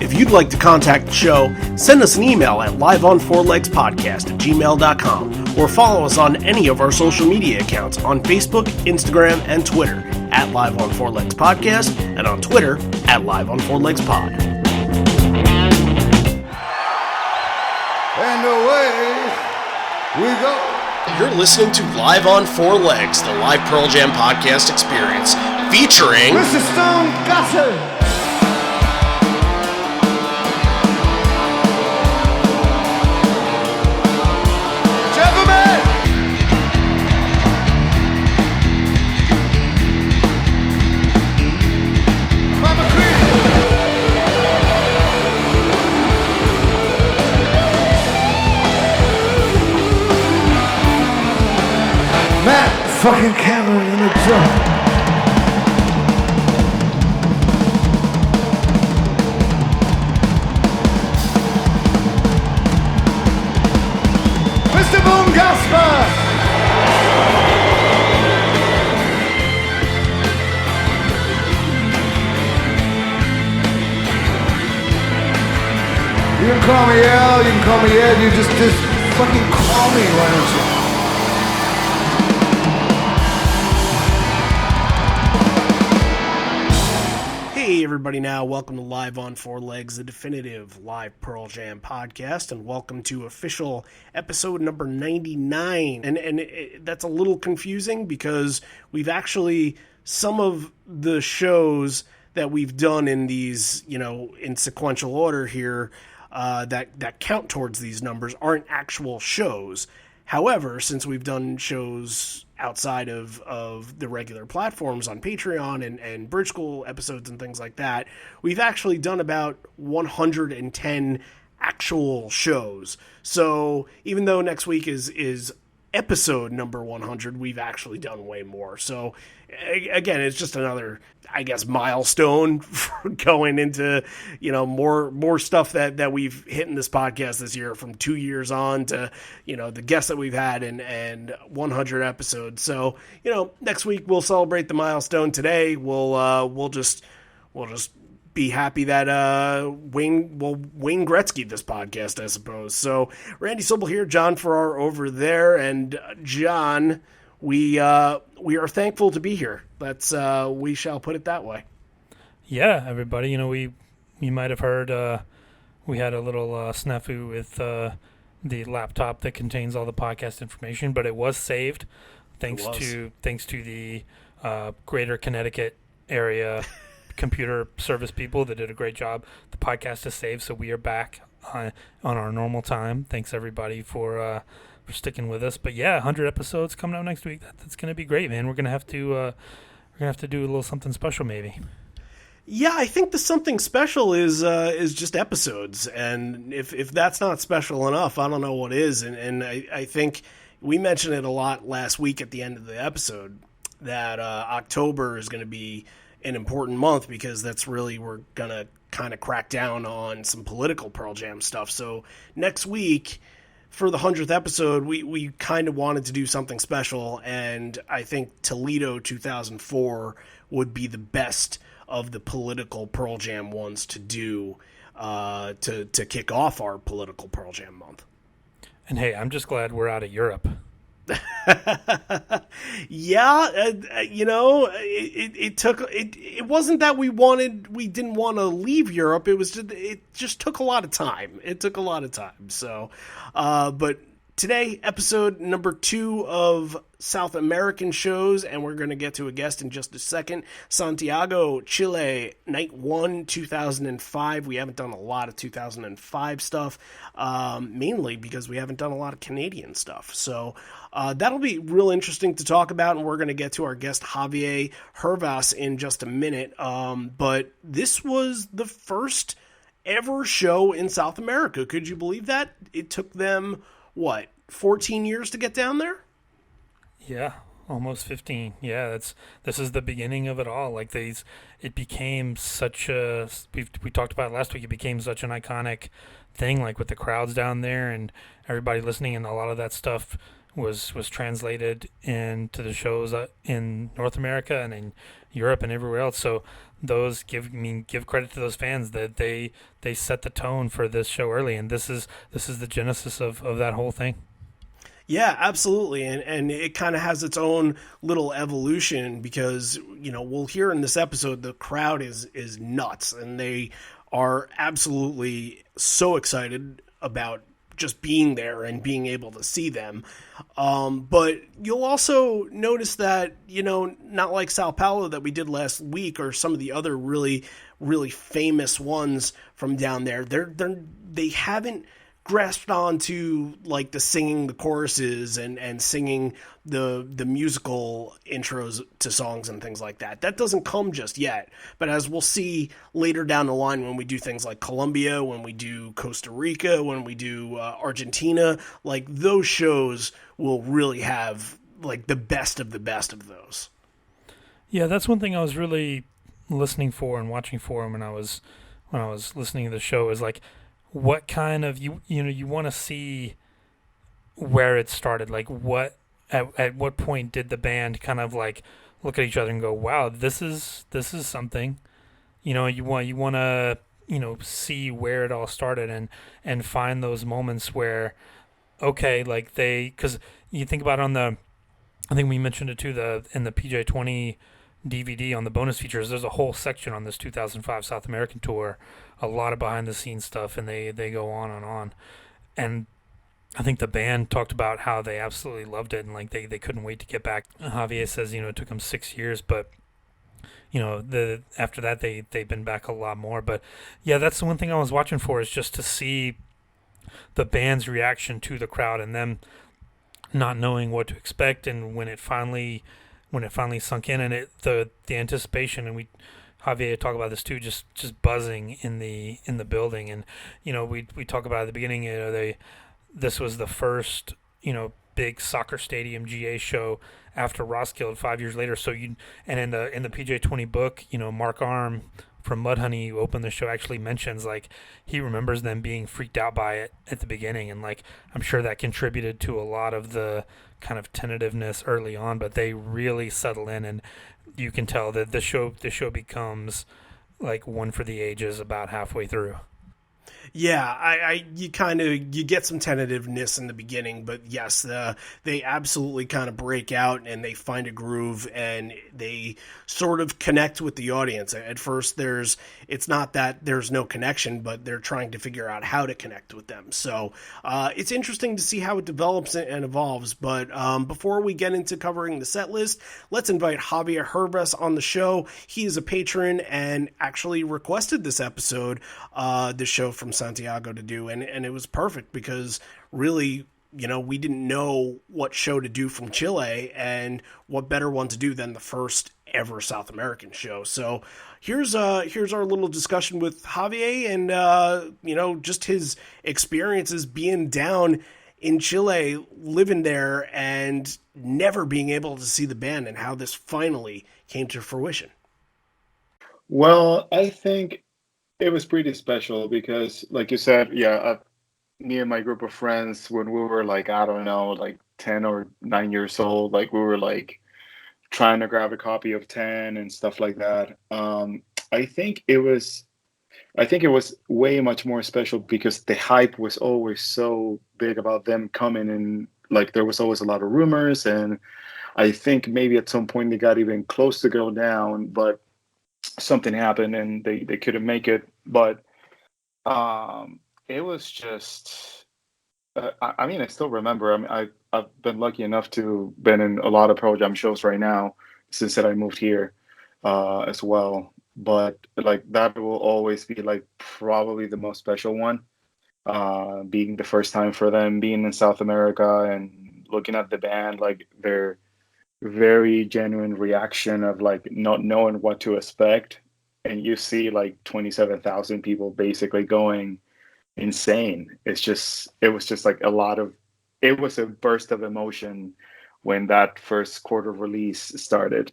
If you'd like to contact the show, send us an email at liveonfourlegspodcast@gmail.com or follow us on any of our social media accounts on Facebook, Instagram, and Twitter at Live on Four Legs Podcast and on Twitter at Live on Four Legs Pod. And away we go. You're listening to Live on Four Legs, the live Pearl Jam podcast experience, featuring Mr. Stone Gossard. Fucking camera in the drum. Mr. Boom Gasper. You can call me Al, you can call me Ed, you just fucking call me, why don't you? Hey everybody now, welcome to Live on Four Legs, the definitive live Pearl Jam podcast, and welcome to official episode number 99. And that's a little confusing because we've actually, some of the shows that we've done in these, in sequential order here, that count towards these numbers aren't actual shows. However, since we've done shows outside of the regular platforms on Patreon and Bridge School episodes and things like that, we've actually done about 110 actual shows. So even though next week is episode number 100, we've actually done way more. So again, it's just another, I guess, milestone for going into, more stuff that we've hit in this podcast this year, from 2 years on to, the guests that we've had and 100 episodes. So, next week we'll celebrate the milestone. Today we'll just be happy that Wayne Gretzky this podcast, I suppose. So Randy Sobel here, John Farrar over there, and John, we are thankful to be here. We shall put it that way. Yeah, everybody. You might have heard we had a little snafu with the laptop that contains all the podcast information, but it was saved thanks to the Greater Connecticut area computer service people that did a great job. The podcast is saved, so we are back on our normal time. Thanks everybody for sticking with us. But yeah, 100 episodes coming out next week. That's going to be great, man. We're gonna have to do a little something special, maybe. Yeah, I think the something special is just episodes, and if that's not special enough, I don't know what is. And I think we mentioned it a lot last week at the end of the episode that October is going to be an important month because that's really, we're going to kind of crack down on some political Pearl Jam stuff. So next week, for the 100th episode, we kind of wanted to do something special, and I think Toledo 2004 would be the best of the political Pearl Jam ones to do to kick off our political Pearl Jam month. And hey, I'm just glad we're out of Europe. Yeah, it wasn't that we didn't want to leave Europe. It just took a lot of time. So, but today, episode number 2 of South American shows, and we're going to get to a guest in just a second. Santiago, Chile, night 1, 2005. We haven't done a lot of 2005 stuff, mainly because we haven't done a lot of Canadian stuff. So that'll be real interesting to talk about, and we're going to get to our guest Javier Hervas in just a minute. But this was the first ever show in South America. Could you believe that? It took them, 14 years to get down there? Yeah, almost 15. Yeah, this is the beginning of it all. It became such a, we talked about it last week, it became such an iconic thing, with the crowds down there and everybody listening, and a lot of that stuff was translated into the shows in North America and in Europe and everywhere else. So those give credit to those fans that they set the tone for this show early, and this is the genesis of that whole thing. Yeah, absolutely. And it kind of has its own little evolution because, we'll hear in this episode the crowd is nuts and they are absolutely so excited about just being there and being able to see them. But you'll also notice that, not like Sao Paulo that we did last week or some of the other really, really famous ones from down there, they haven't grasped onto like the singing the choruses and singing the musical intros to songs and things like that. That doesn't come just yet, but as we'll see later down the line when we do things like Colombia, when we do Costa Rica, when we do Argentina, like those shows will really have like the best of those. Yeah, that's one thing I was really listening for and watching for when I was listening to the show is like what kind of you want to see where it started, like what at what point did the band kind of like look at each other and go, wow, this is something. You want to see where it all started and find those moments where okay, like because you think about I think we mentioned it too, in the PJ20 DVD on the bonus features, there's a whole section on this 2005 South American tour, a lot of behind the scenes stuff, and they go on and on. And I think the band talked about how they absolutely loved it and like they couldn't wait to get back. Javier says, it took them 6 years, but after that they've been back a lot more. But yeah, that's the one thing I was watching for, is just to see the band's reaction to the crowd and them not knowing what to expect, and when it finally sunk in, and the anticipation, and Javier talk about this too, just buzzing in the building, and we talk about at the beginning, this was the first big soccer stadium GA show after Roskilde 5 years later. So and in the PJ20 book, Mark Arm from Mudhoney, who opened the show, actually mentions like he remembers them being freaked out by it at the beginning, and like I'm sure that contributed to a lot of the kind of tentativeness early on, but they really settle in, and you can tell that the show becomes like one for the ages about halfway through. Yeah, you get some tentativeness in the beginning, but yes, they absolutely kind of break out and they find a groove and they sort of connect with the audience. At first, it's not that there's no connection, but they're trying to figure out how to connect with them. So it's interesting to see how it develops and evolves. But before we get into covering the set list, let's invite Javier Hervas on the show. He is a patron and actually requested this episode, the show from Santiago to do, and it was perfect because really, we didn't know what show to do from Chile, and what better one to do than the first ever South American show. So here's our little discussion with Javier and just his experiences being down in Chile, living there and never being able to see the band, and how this finally came to fruition. Well, I think it was pretty special because, like you said, yeah, me and my group of friends, when we were like, I don't know, like 10 or 9 years old, like we were like trying to grab a copy of 10 and stuff like that. I think it was way much more special because the hype was always so big about them coming, and like there was always a lot of rumors, and I think maybe at some point they got even close to go down, but something happened and they couldn't make it. But it was just I mean, I still remember. I mean, I've been lucky enough to been in a lot of Pearl Jam shows right now since that I moved here as well. But like that will always be like probably the most special one, being the first time for them, being in South America and looking at the band, like their very genuine reaction of like not knowing what to expect, and you see like 27,000 people basically going insane. It was just like it was a burst of emotion when that first quarter release started.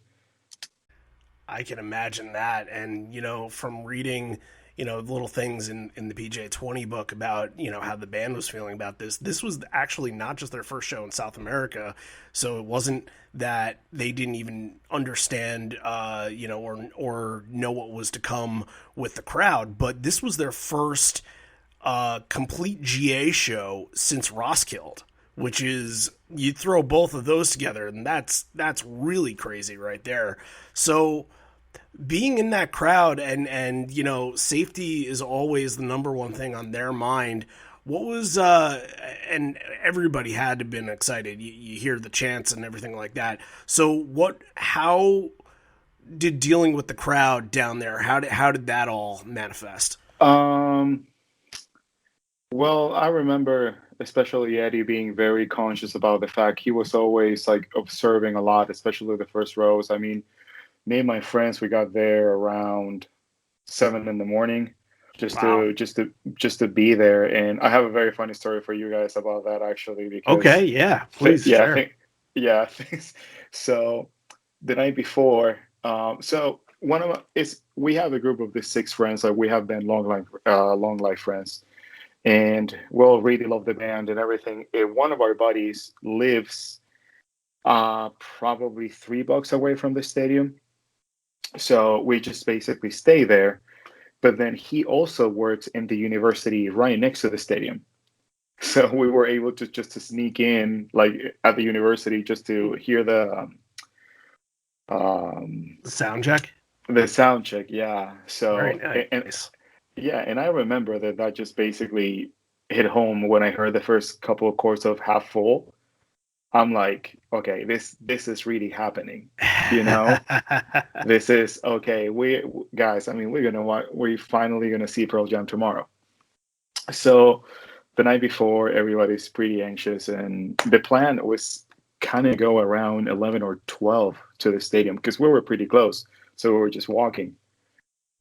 I can imagine that. And, from reading, little things in the PJ20 book about, how the band was feeling about this. This was actually not just their first show in South America. So it wasn't that they didn't even understand, or know what was to come with the crowd, but this was their first complete GA show since Roskilde, which is, you throw both of those together and that's really crazy right there. So being in that crowd and safety is always the number one thing on their mind. What was and everybody had to have been excited. You hear the chants and everything like that. So how did dealing with the crowd down there, how did that all manifest? Well, I remember especially Eddie being very conscious about the fact he was always like observing a lot, especially the first rows. I mean, me and my friends, we got there around 7 in the morning just Wow. to be there. And I have a very funny story for you guys about that actually, because Okay, yeah, please yeah, share. I think so. The night before, so one of is we have a group of the 6 friends, like we have been long life friends, and we all really love the band and everything. And one of our buddies lives probably 3 blocks away from the stadium, so we just basically stay there. But then he also works in the university right next to the stadium. So we were able to just to sneak in like at the university just to hear Sound check. the sound check. Yeah. Very So and nice. yeah, and I remember that just basically hit home when I heard the first couple of chords of Half Full. I'm like, okay, this is really happening, you know. This is okay. We guys, I mean, we're finally gonna see Pearl Jam tomorrow. So the night before, everybody's pretty anxious, and the plan was kind of go around 11 or 12 to the stadium because we were pretty close. So we were just walking,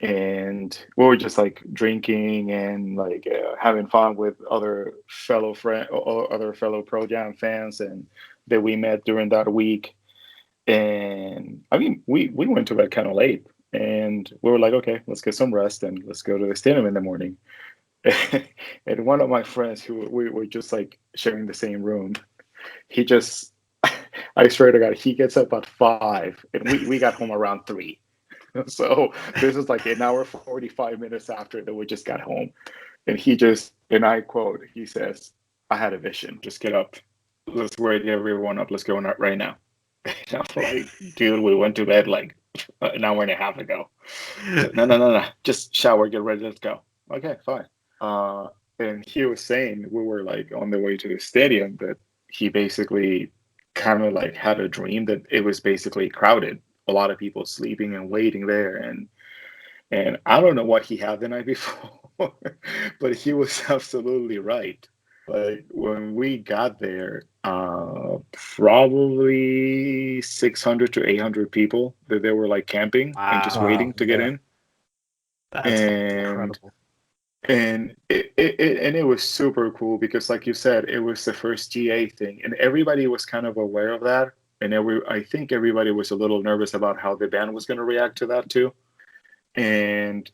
and we were just like drinking and like having fun with other fellow Pro Jam fans, and that we met during that week. And I mean, we went to bed kind of late, and we were like, okay, let's get some rest and let's go to the stadium in the morning. And one of my friends who we were just like sharing the same room, he just, I swear to God, he gets up at 5, and we got home around 3. So this is like an hour 45 minutes after that we just got home, and he just, and I quote, he says, "I had a vision. Just get up. Let's wake everyone up. Let's go right now." And I'm like, dude, we went to bed like an hour and a half ago. So, no. Just shower, get ready, let's go. Okay, fine. And he was saying we were like on the way to the stadium that he basically kind of like had a dream that it was basically crowded, a lot of people sleeping and waiting there, and I don't know what he had the night before, but he was absolutely right. Like when we got there, probably 600 to 800 people that they were like camping and just Wow, waiting to get yeah. in. that's And incredible. it was super cool because like you said, it was the first GA thing and everybody was kind of aware of that. And I think everybody was a little nervous about how the band was going to react to that too. And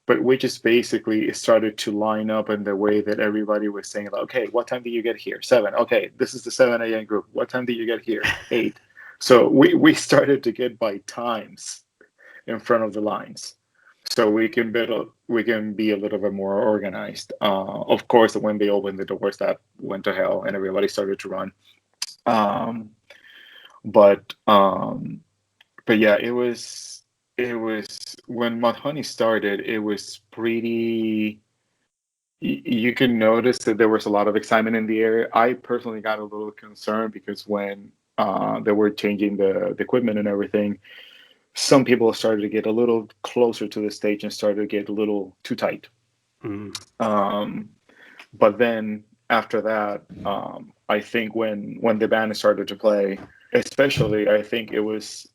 but we just basically started to line up in the way that everybody was saying, like, okay, what time did you get here? 7. Okay, this is the 7 a.m. group. What time did you get here? 8. So we started to get by times in front of the lines, so we can be a little bit more organized. Of course, when they opened the doors, that went to hell, and everybody started to run. Um, but yeah, it was when Mudhoney started. It was pretty. You can notice that there was a lot of excitement in the area. I personally got a little concerned because when they were changing the equipment and everything, some people started to get a little closer to the stage and started to get a little too tight. Mm. Um, but then after that, I think when the band started to play, especially, I think it was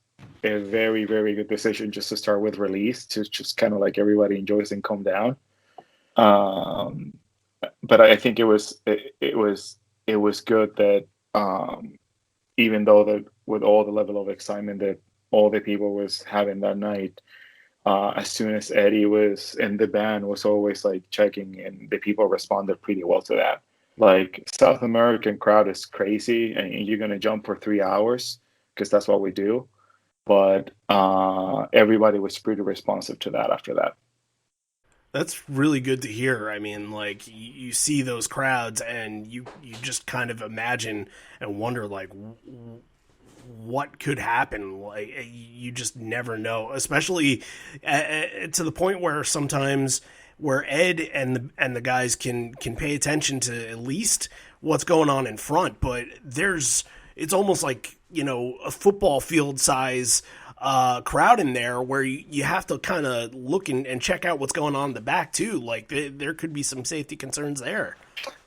a very, very good decision just to start with Release to just kind of like everybody enjoys and calm down. Um, but I think it was good that even though that with all the level of excitement that all the people was having that night, as soon as Eddie was in the band, was always like checking, and the people responded pretty well to that. Like, South American crowd is crazy, and you're gonna jump for 3 hours because that's what we do. But everybody was pretty responsive to that after that. That's really good to hear. I mean, like you see those crowds, and you just kind of imagine and wonder like what could happen. Like you just never know, especially to the point where sometimes where Ed and the guys can pay attention to at least what's going on in front, but it's almost like a football field size crowd in there where you have to kind of look and check out what's going on in the back too. Like there could be some safety concerns there.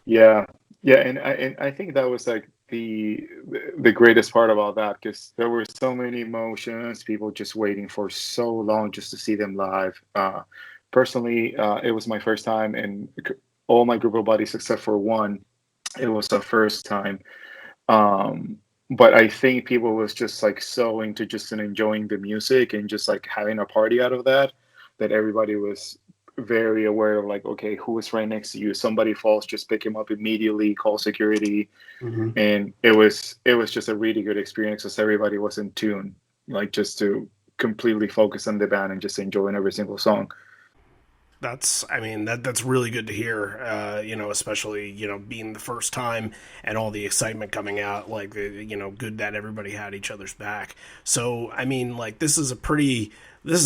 Yeah, yeah, and I think that was like the greatest part about that, because there were so many emotions, people just waiting for so long just to see them live. Personally, it was my first time, and all my group of buddies except for one, it was the first time. Um, but I think people was just like so into just enjoying the music and just like having a party out of that, that everybody was very aware of like, okay, who is right next to you? Somebody falls, just pick him up immediately, call security. Mm-hmm. And it was just a really good experience because everybody was in tune, like just to completely focus on the band and just enjoying every single song. I mean, that's really good to hear. Especially being the first time and all the excitement coming out. Like, good that everybody had each other's back. So, I mean, like this is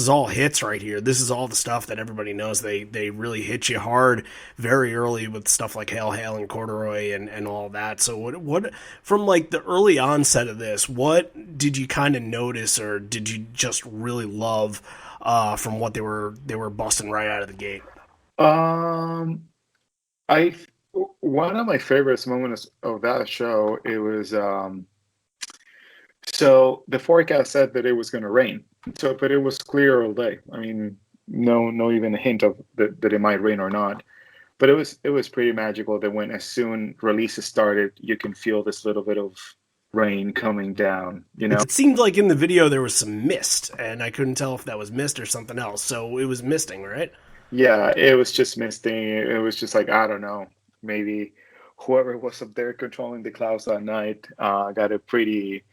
all hits right here. This is all the stuff that everybody knows. They really hit you hard very early with stuff like Hail Hail and Corduroy and all that. So what from like the early onset of this, what did you kind of notice, or did you just really love from what they were busting right out of the gate? Um, I One of my favorite moments of that show, it was so the forecast said that it was going to rain. So, but it was clear all day. I mean, no even a hint of that it might rain or not. But it was pretty magical that when as soon releases started, you can feel this little bit of rain coming down. It seemed like in the video there was some mist, and I couldn't tell if that was mist or something else. So it was misting, right? Yeah, it was just misting. It was just like, I don't know, maybe whoever was up there controlling the clouds that night got a pretty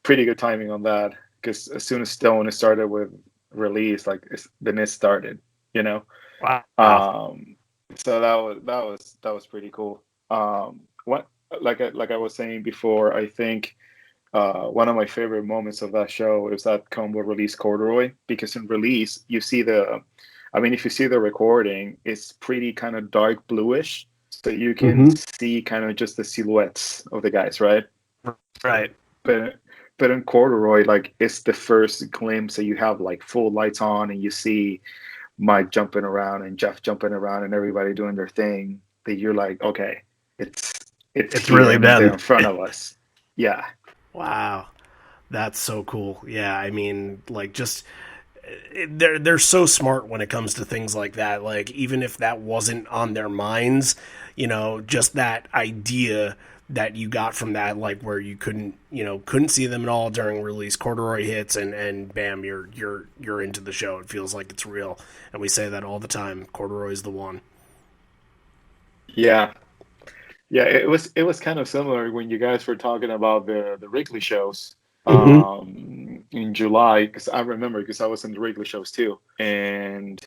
good timing on that. Because as soon as Stone started with release, like the mist started, you know. Wow. Um, so that was pretty cool. What like I was saying before, I think one of my favorite moments of that show is that combo Release Corduroy, because in Release you see I mean, if you see the recording, it's pretty kind of dark bluish, so you can Mm-hmm. see kind of just the silhouettes of the guys, right? Right. But in Corduroy, like it's the first glimpse that you have like full lights on, and you see Mike jumping around and Jeff jumping around and everybody doing their thing. That you're like, okay, it's It's here really and it's there them. in front of us. Yeah, Wow. That's so cool. Yeah, I mean, like just they're so smart when it comes to things like that. Like even if that wasn't on their minds, just that idea that you got from that, like where you couldn't see them at all during release. Corduroy hits, and bam, you're into the show. It feels like it's real, and we say that all the time. Corduroy's the one. yeah, yeah. It was kind of similar when you guys were talking about the Wrigley shows Mm-hmm. in July, because I remember because I was in the Wrigley shows too, and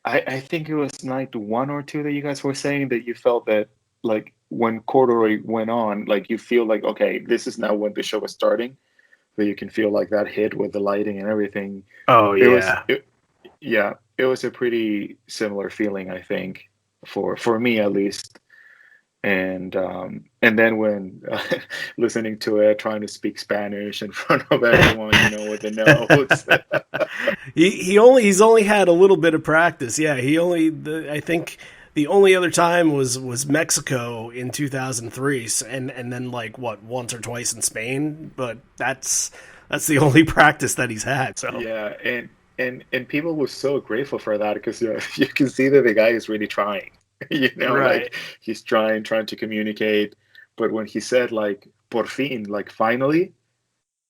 I think it was night one or two that you guys were saying that you felt that like when Corduroy went on, like you feel like, okay, this is now when the show is starting, that you can feel like that hit with the lighting and everything. Oh It was yeah. yeah, it was a pretty similar feeling, I think, for me at least. And then when listening to it, trying to speak Spanish in front of everyone, with the notes. He's only had a little bit of practice. Yeah, I think the only other time was Mexico in 2003, and then like what, once or twice in Spain, but that's the only practice that he's had. So Yeah, and people were so grateful for that because you can see that the guy is really trying. right. Like he's trying to communicate. But when he said like por fin, like finally,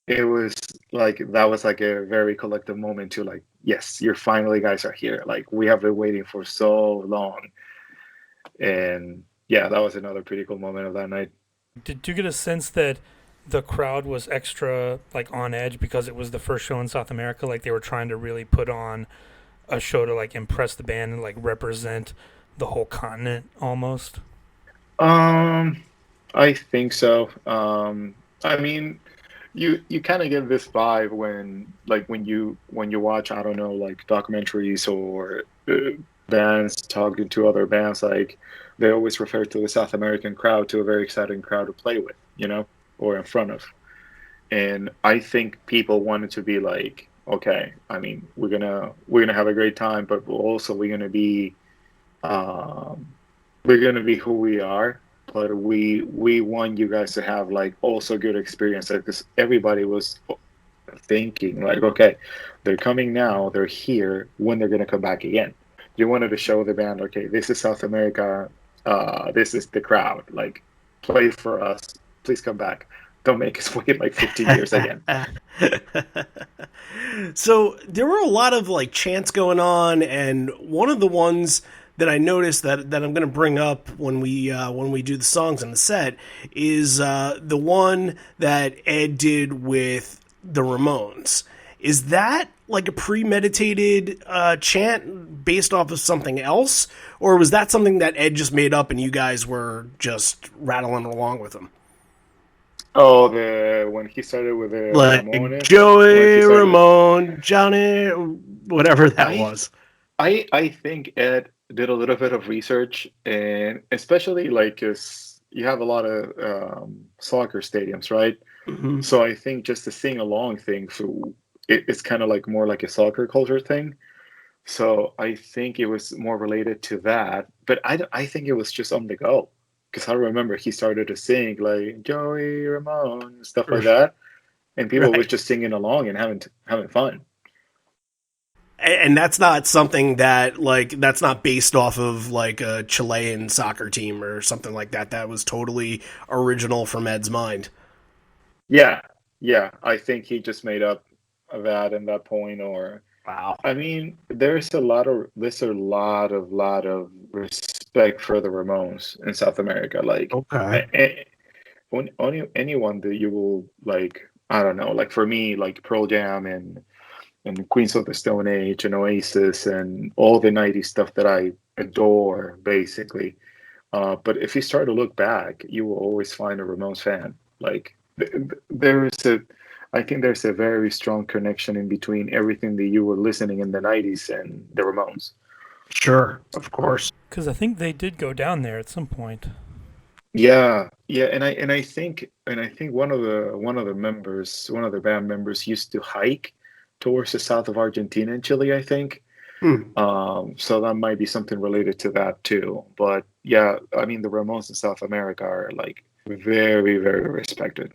it was like that was like a very collective moment to like, yes, you're finally guys are here. Like we have been waiting for so long, and yeah, that was another pretty cool moment of that night. Did you get a sense that the crowd was extra like on edge because it was the first show in South America? Like they were trying to really put on a show to like impress the band and like represent the whole continent almost? I think so. I mean, you kind of get this vibe when like when you watch, I don't know, like documentaries or bands talking to other bands, like they always refer to the South American crowd to a very exciting crowd to play with, you know, or in front of. And I think people wanted to be like, okay, I mean, we're gonna have a great time, but we're gonna be um, we're gonna be who we are. But we want you guys to have like also good experience because everybody was thinking like, okay, they're coming now, they're here. When they're gonna come back again? You wanted to show the band, okay, this is South America. This is the crowd. Like, play for us. Please come back. Don't make us wait like 15 years again. So there were a lot of like chants going on, and one of the ones that I noticed that I'm going to bring up when we do the songs in the set is the one that Ed did with the Ramones. Is that like a premeditated chant based off of something else, or was that something that Ed just made up and you guys were just rattling along with him? Oh, the when he started with the Like Ramones, Joey Ramone, Johnny, whatever that I was. I think Ed did a little bit of research, and especially like 'cause you have a lot of soccer stadiums, right? Hmm. So I think just the sing along thing, so it's kind of like more like a soccer culture thing. So I think it was more related to that, but I think it was just on the go because I remember he started to sing like Joey Ramone stuff like that, and people was Right. just singing along and having fun. And that's not something that like that's not based off of like a Chilean soccer team or something like that. That was totally original from Ed's mind. Yeah, yeah, I think he just made up that in that point, or Wow. I mean, there's a lot of respect for the Ramones in South America. Like, Okay. only anyone that you will like, I don't know, like for me, like Pearl Jam and Queens of the Stone Age and Oasis and all the '90s stuff that I adore, basically. But if you start to look back, you will always find a Ramones fan. Like, there is a I think there's a very strong connection in between everything that you were listening in the '90s and the Ramones. Sure. Of course. Because I think they did go down there at some point. Yeah, yeah, and I think one of the band members used to hike towards the south of Argentina and Chile, I think. Hmm. So that might be something related to that too. But yeah, I mean the Ramones in South America are like very, very respected.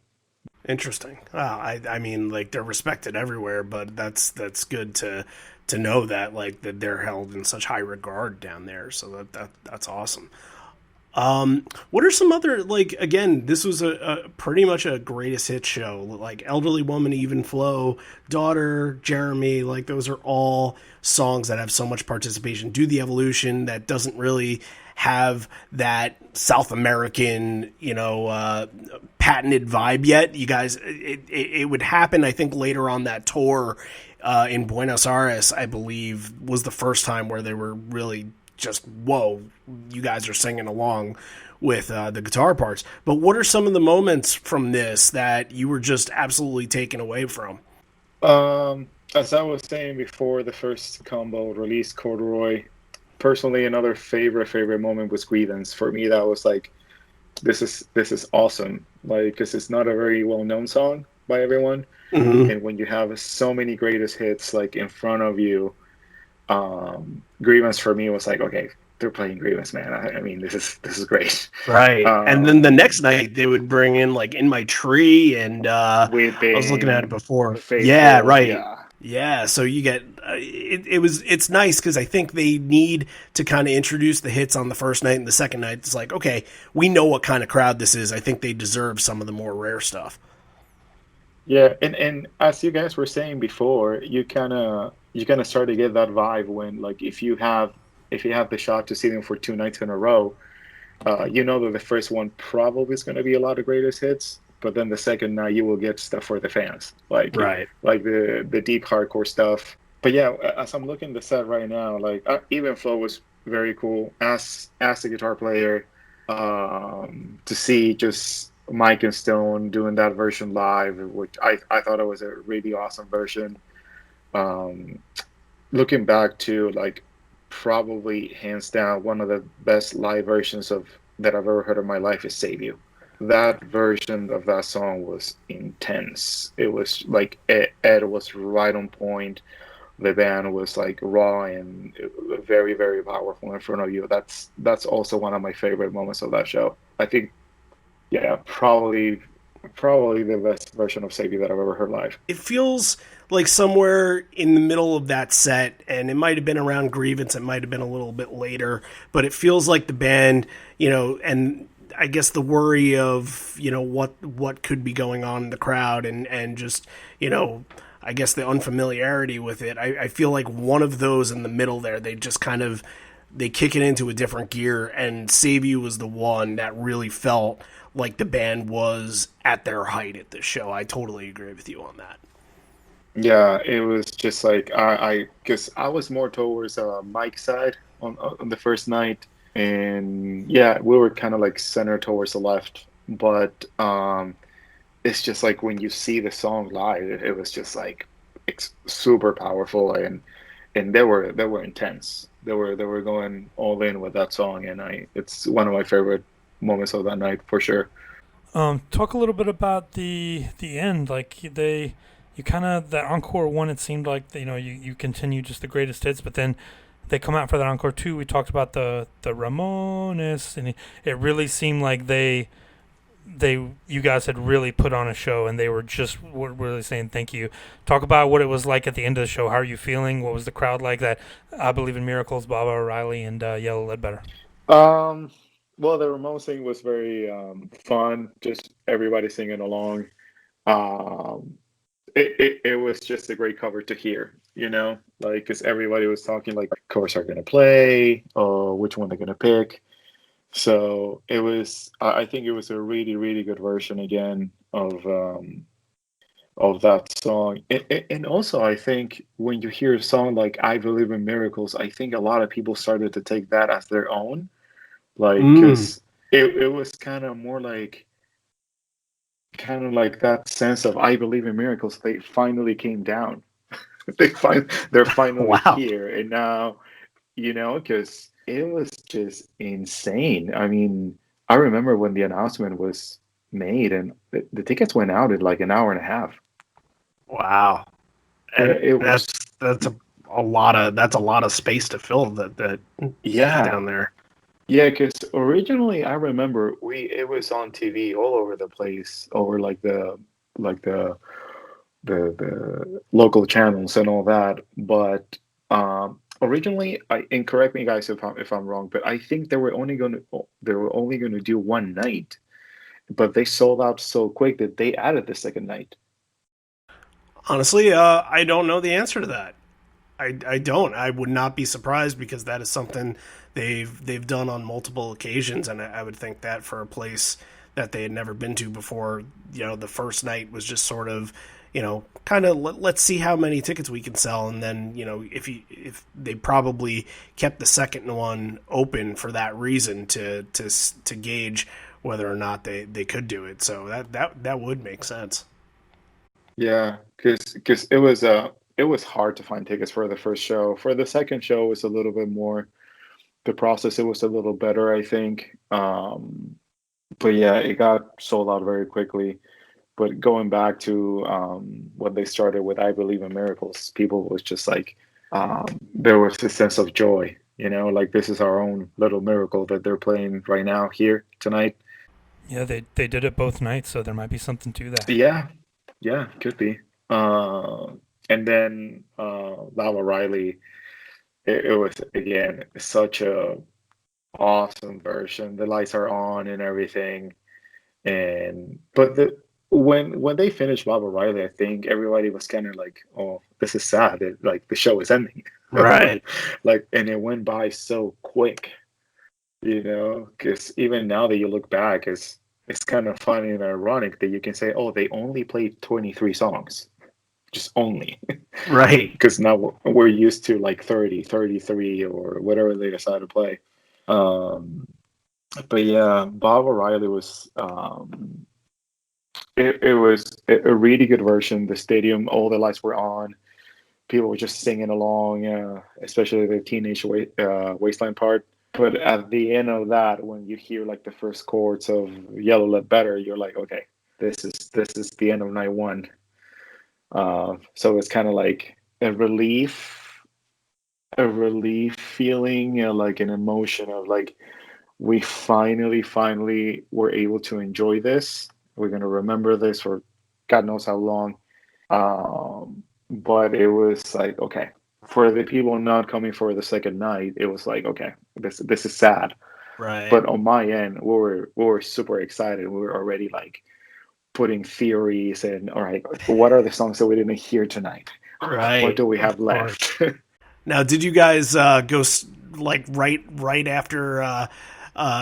Interesting. I mean, like they're respected everywhere, but that's good to know that like that they're held in such high regard down there. So that's awesome. What are some other like again? This was a pretty much a greatest hit show. Like Elderly Woman, Even Flow, Daughter, Jeremy. Like those are all songs that have so much participation. Do the Evolution that doesn't really have that South American, patented vibe yet. You guys, it would happen. I think later on that tour in Buenos Aires, I believe, was the first time where they were really just whoa, you guys are singing along with the guitar parts. But what are some of the moments from this that you were just absolutely taken away from? As I was saying before, the first combo, Release Corduroy. Personally, another favorite moment was Grievance. For me, that was like, this is awesome. Like, because it's not a very well known song by everyone, Mm-hmm. and when you have so many greatest hits like in front of you, Grievance for me was like, okay, they're playing Grievance, man. I mean, this is great. Right. And then Um, the next night they would bring in like In My Tree and I was looking at it Weeping, before. Yeah, Faithful, right. yeah. Yeah, so you get it's nice because I think they need to kind of introduce the hits on the first night and the second night. It's like, okay, we know what kind of crowd this is. I think they deserve some of the more rare stuff. Yeah, and as you guys were saying before, you kind of start to get that vibe when like if you have the shot to see them for 2 nights in a row, you know that the first one probably is going to be a lot of greatest hits, but then the second night you will get stuff for the fans, Right. like the deep hardcore stuff. But yeah, as I'm looking at the set right now, like even Flow was very cool as a guitar player. To see just Mike and Stone doing that version live, which I thought it was a really awesome version. Um, Looking back to like probably hands down one of the best live versions of that I've ever heard in my life is Save You. That version of that song was intense. It was like Ed was right on point. The band was like raw and very, very powerful in front of you. That's also one of my favorite moments of that show. I think, yeah, probably the best version of Save You that I've ever heard live. It feels like somewhere in the middle of that set, and it might have been around Grievance, it might have been a little bit later, but it feels like the band, and I guess the worry of, what could be going on in the crowd and just, I guess the unfamiliarity with it. I feel like one of those in the middle there, they just kind of they kick it into a different gear, and Save You was the one that really felt like the band was at their height at this show. I totally agree with you on that. Yeah, it was just like because I was more towards Mike's side on the first night, and yeah, we were kind of like center towards the left, but it's just like when you see the song live, it was just like it's super powerful, and they were intense. They were going all in with that song, and I it's one of my favorite moments of that night for sure. Talk a little bit about the end. Like you kind of that encore one. It seemed like you continue just the greatest hits, but then they come out for that encore two. We talked about the Ramones, and it really seemed like you guys had really put on a show, and they were just really saying thank you. Talk about what it was like at the end of the show. How are you feeling? What was the crowd like? That I Believe in Miracles, Baba O'Reilly, and Yellow Ledbetter. Um, well, the Ramones thing was very fun. Just everybody singing along. Um, it was just a great cover to hear, like because everybody was talking like covers are gonna play or which one they're gonna pick. So it was. I think it was a really, really good version again of that song. And also, I think when you hear a song like "I Believe in Miracles," I think a lot of people started to take that as their own, like Mm. because it was kind of like that sense of "I believe in miracles." They finally came down. They're finally Wow. here, and now because it was just insane. I mean, I remember when the announcement was made, and the tickets went out in like an hour and a half. Wow. And It that's was, that's a lot of space to fill that yeah, down there. yeah. Because originally, I remember it was on TV all over the place, over like the local channels and all that. But originally, and correct me guys if I'm wrong, but I think they were only going to do one night, but they sold out so quick that they added the second night. Honestly, I don't know the answer to that. I don't. I would not be surprised because that is something they've done on multiple occasions, and I would think that for a place that they had never been to before, the first night was just sort of, kind of let's see how many tickets we can sell, and then if they probably kept the second one open for that reason to gauge whether or not they could do it. So that would make sense. Yeah, because it was hard to find tickets for the first show. For the second show, it was a little bit more. The process it was a little better, I think. But yeah, it got sold out very quickly. But going back to when they started with "I Believe in Miracles," people was just like there was a sense of joy. Like this is our own little miracle that they're playing right now here tonight. Yeah, they did it both nights, so there might be something to that. Yeah, yeah, could be. Uh, and then Lala Riley, it was again such a awesome version. The lights are on and everything, and but when they finished Bob O'Reilly, I think everybody was kind of like, "Oh, this is sad. Like the show is ending." Right. Like, and it went by so quick, because even now that you look back, it's kind of funny and ironic that you can say, "Oh, they only played 23 songs, just only," Right. because now we're used to like 30, 33, or whatever they decide to play. Um, but yeah, Bob O'Reilly was. It was a really good version. The stadium, all the lights were on. People were just singing along, especially the wasteland part. But at the end of that, when you hear like the first chords of Yellow Let Better, you're like, okay, this is the end of night one. So it's kind of like a relief feeling, like an emotion of like we finally were able to enjoy this. We're gonna remember this for God knows how long. But it was like, okay, for the people not coming for the second night, it was like, okay, this is sad. Right. But on my end, we were super excited. We were already like putting theories and, all right, what are the songs that we didn't hear tonight? What Right. do we have Of course. left? Now, did you guys go like right after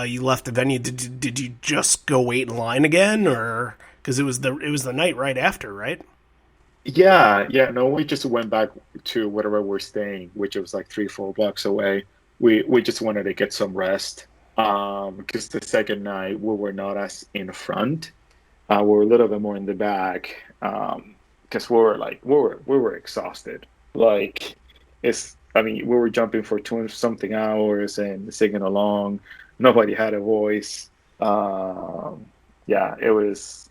you left the venue? Did you just go wait in line again, or because it was the night right after, right? Yeah, no, we just went back to wherever we're staying, which was like 3, 4 blocks away. We just wanted to get some rest. Because the second night we were not as in front. We were a little bit more in the back. Because we were exhausted. Like I mean, we were jumping for 20 something hours and singing along. Nobody had a voice. Yeah, it was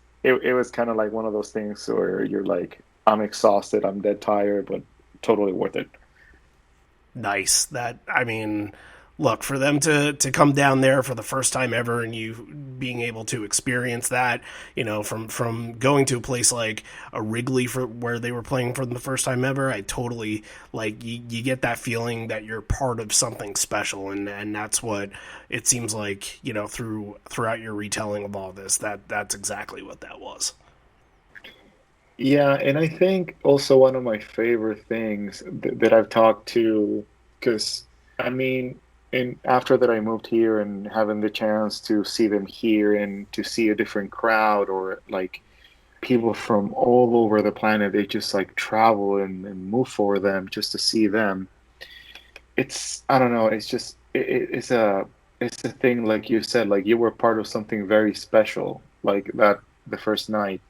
kind of like one of those things where you're like, I'm exhausted, I'm dead tired, but totally worth it. Nice. That I mean, look, for them to come down there for the first time ever, and you being able to experience that, from going to a place like a Wrigley for where they were playing for the first time ever, I totally like you get that feeling that you're part of something special, and that's what it seems like, throughout your retelling of all this, that's exactly what that was. Yeah, and I think also one of my favorite things that I've talked to, because I mean, and after that I moved here and having the chance to see them here and to see a different crowd or like people from all over the planet, they just like travel and move for them just to see them. I don't know, it's just it's a thing like you said, like you were part of something very special, like that the first night,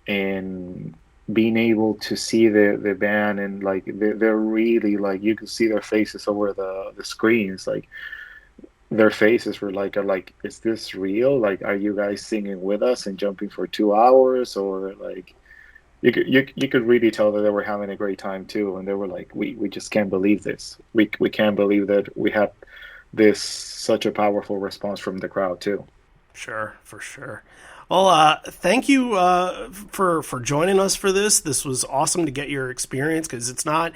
and being able to see the band and like they're really like you can see their faces over the screens, like their faces were like, are like, is this real, like are you guys singing with us and jumping for 2 hours, or like you could really tell that they were having a great time too, and they were like, we just can't believe this, we can't believe that we had this such a powerful response from the crowd too. Sure, for sure. Well, thank you for joining us for this. This was awesome to get your experience, because it's not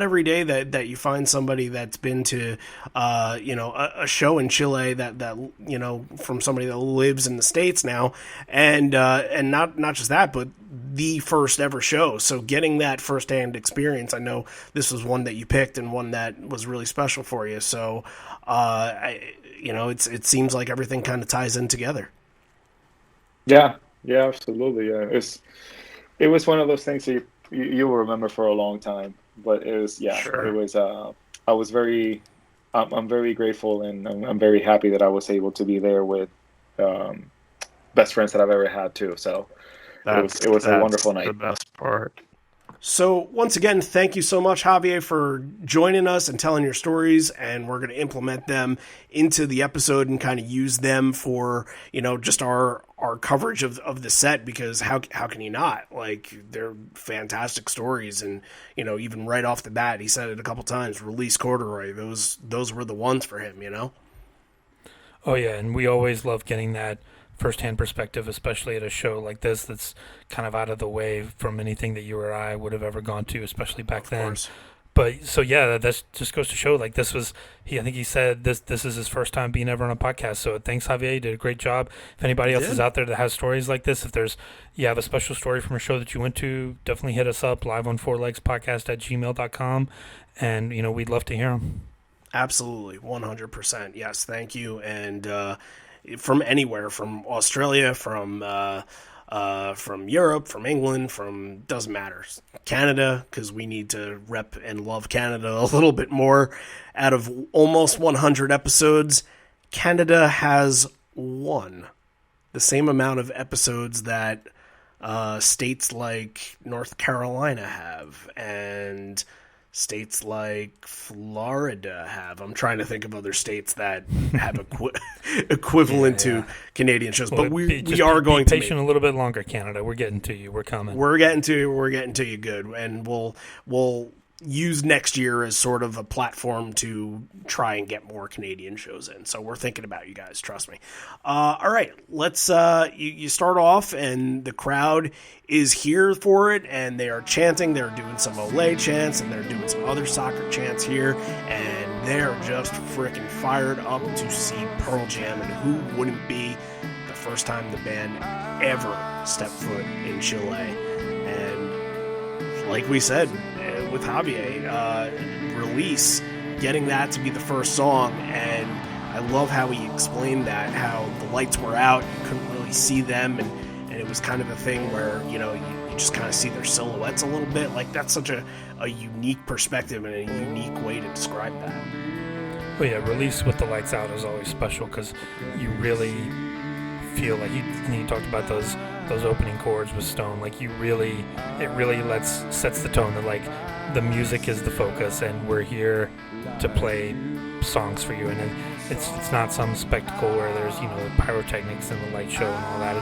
every day that you find somebody that's been to a show in Chile that from somebody that lives in the States now, and not just that, but the first ever show. So getting that firsthand experience, I know this was one that you picked and one that was really special for you. So it seems like everything kind of ties in together. Yeah, absolutely. Yeah, it was one of those things that you will remember for a long time. But it was, yeah, it Sure. was. I was I'm very grateful, and I'm very happy that I was able to be there with um, best friends that I've ever had too. So it was a That's wonderful the night. best part. So, once again, thank you so much, Javier, for joining us and telling your stories. And we're going to implement them into the episode and kind of use them for, just our coverage of the set, because how can you not? Like, they're fantastic stories. And, even right off the bat, he said it a couple times, Release Corduroy. Those were the ones for him. Oh yeah, and we always love getting that first-hand perspective, especially at a show like this that's kind of out of the way from anything that you or I would have ever gone to, especially back Of then. course. But so yeah, that just goes to show like this was I think he said this is his first time being ever on a podcast. So thanks, Javier. You did a great job. If anybody else is out there that has stories like this, if you have a special story from a show that you went to, definitely hit us up, live on fourlegspodcast@gmail.com, and we'd love to hear them. Absolutely, 100%. Yes, thank you. And from anywhere, from Australia, from Europe, from England, doesn't matter. Canada, because we need to rep and love Canada a little bit more. Out of almost 100 episodes, Canada has one. The same amount of episodes that states like North Carolina have, and states like Florida have. I'm trying to think of other states that have equivalent to Canadian shows, but we are going to be patient a little bit longer, Canada. We're getting to you. We're coming. We're getting to you good, and we'll use next year as sort of a platform to try and get more Canadian shows in. So we're thinking about you guys, trust me. All right, let's you start off, and the crowd is here for it, and they are chanting. They're doing some Olay chants, and they're doing some other soccer chants here, and they're just freaking fired up to see Pearl Jam, and who wouldn't be the first time the band ever stepped foot in Chile. And like we said with Javier, Release, getting that to be the first song, and I love how he explained that, how the lights were out, you couldn't really see them, and it was kind of a thing where, you just kind of see their silhouettes a little bit. Like, that's such a unique perspective and a unique way to describe that. Well, yeah, Release with the lights out is always special because you really feel like he talked about those opening chords with Stone. Like, it really sets the tone that, like, the music is the focus, and we're here to play songs for you. And it's not some spectacle where there's the pyrotechnics and the light show and all that.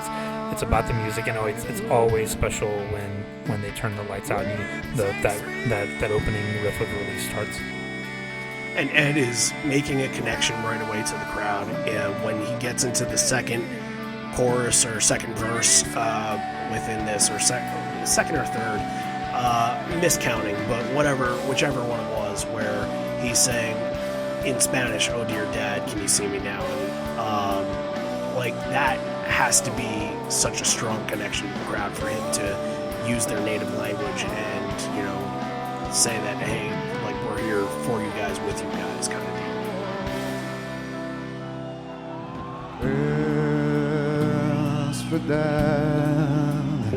It's about the music, and it's always special when they turn the lights out and that opening riff of Release starts. And Ed is making a connection right away to the crowd when he gets into the second chorus or second verse within this, or second or third, miscounting, but whichever one it was, where he's saying in Spanish, "Oh dear Dad, can you see me now?" And like, that has to be such a strong connection to the crowd for him to use their native language and say that, hey, like, we're here for you guys, with you guys, kind of For that,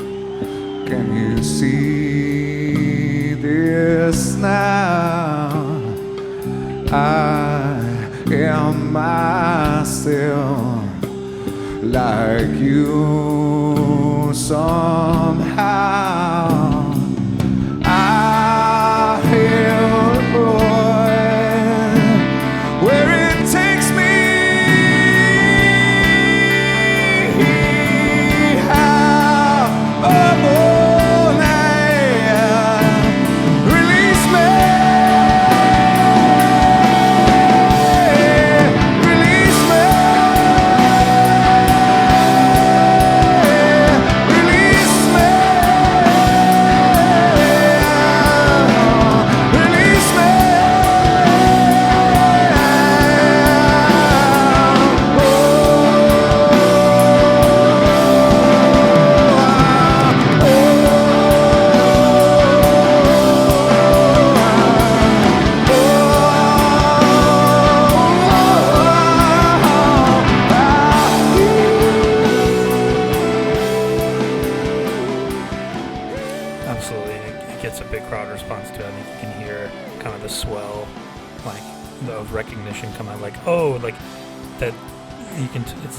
can you see this now? I am myself, like you somehow. I feel a boy where it takes me.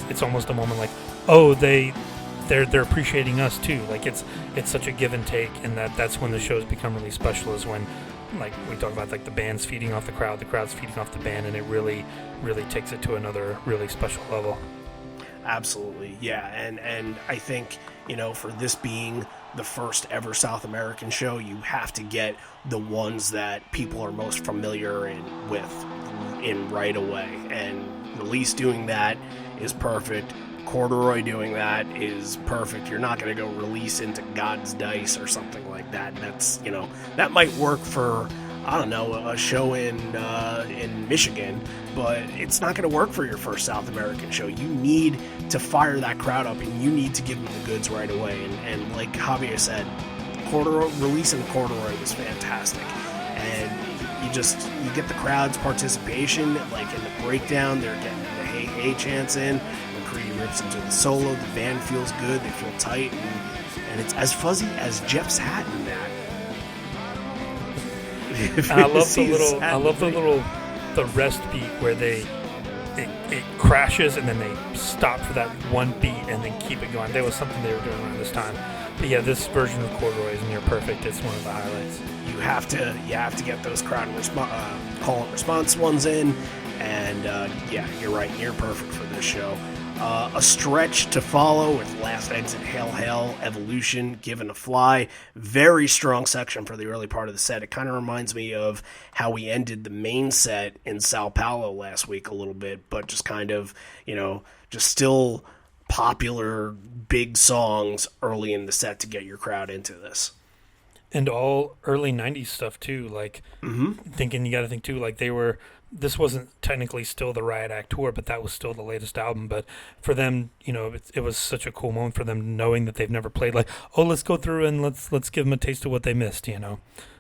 It's almost a moment like, oh, they're appreciating us too. Like, it's such a give and take, and that's when the shows become really special, is when, like, we talk about, like, the band's feeding off the crowd's feeding off the band, and it really takes it to another really special level. Absolutely, yeah. And I think, for this being the first ever South American show, you have to get the ones that people are most familiar with right away, and Release doing that is perfect. Corduroy doing that is perfect. You're not going to go Release into God's Dice or something like that. That's, that might work for I don't know, a show in Michigan, but it's not going to work for your first South American show. You need to fire that crowd up, and you need to give them the goods right away. And like Javier said, Release and Corduroy was fantastic, and you get the crowd's participation. Like in the breakdown, they're getting the hey hey chants in. McCready rips into the solo. The band feels good. They feel tight, and it's as fuzzy as Jeff's hat in that. I love the rest beat where it crashes and then they stop for that one beat and then keep it going. There was something they were doing around this time. But yeah, this version of Corduroy is near perfect. It's one of the highlights. You have to get those crowd call and response ones in, and yeah, you're right, near perfect for this show. A stretch to follow with Last Exit, Hail Hail, Evolution, Given a Fly. Very strong section for the early part of the set. It kind of reminds me of how we ended the main set in Sao Paulo last week a little bit, but just kind of, just still popular big songs early in the set to get your crowd into this. And all early 90s stuff too, like thinking, you got to think too, like this wasn't technically still the Riot Act tour, but that was still the latest album. But for them, it was such a cool moment for them, knowing that they've never played, like, oh, let's go through and let's give them a taste of what they missed,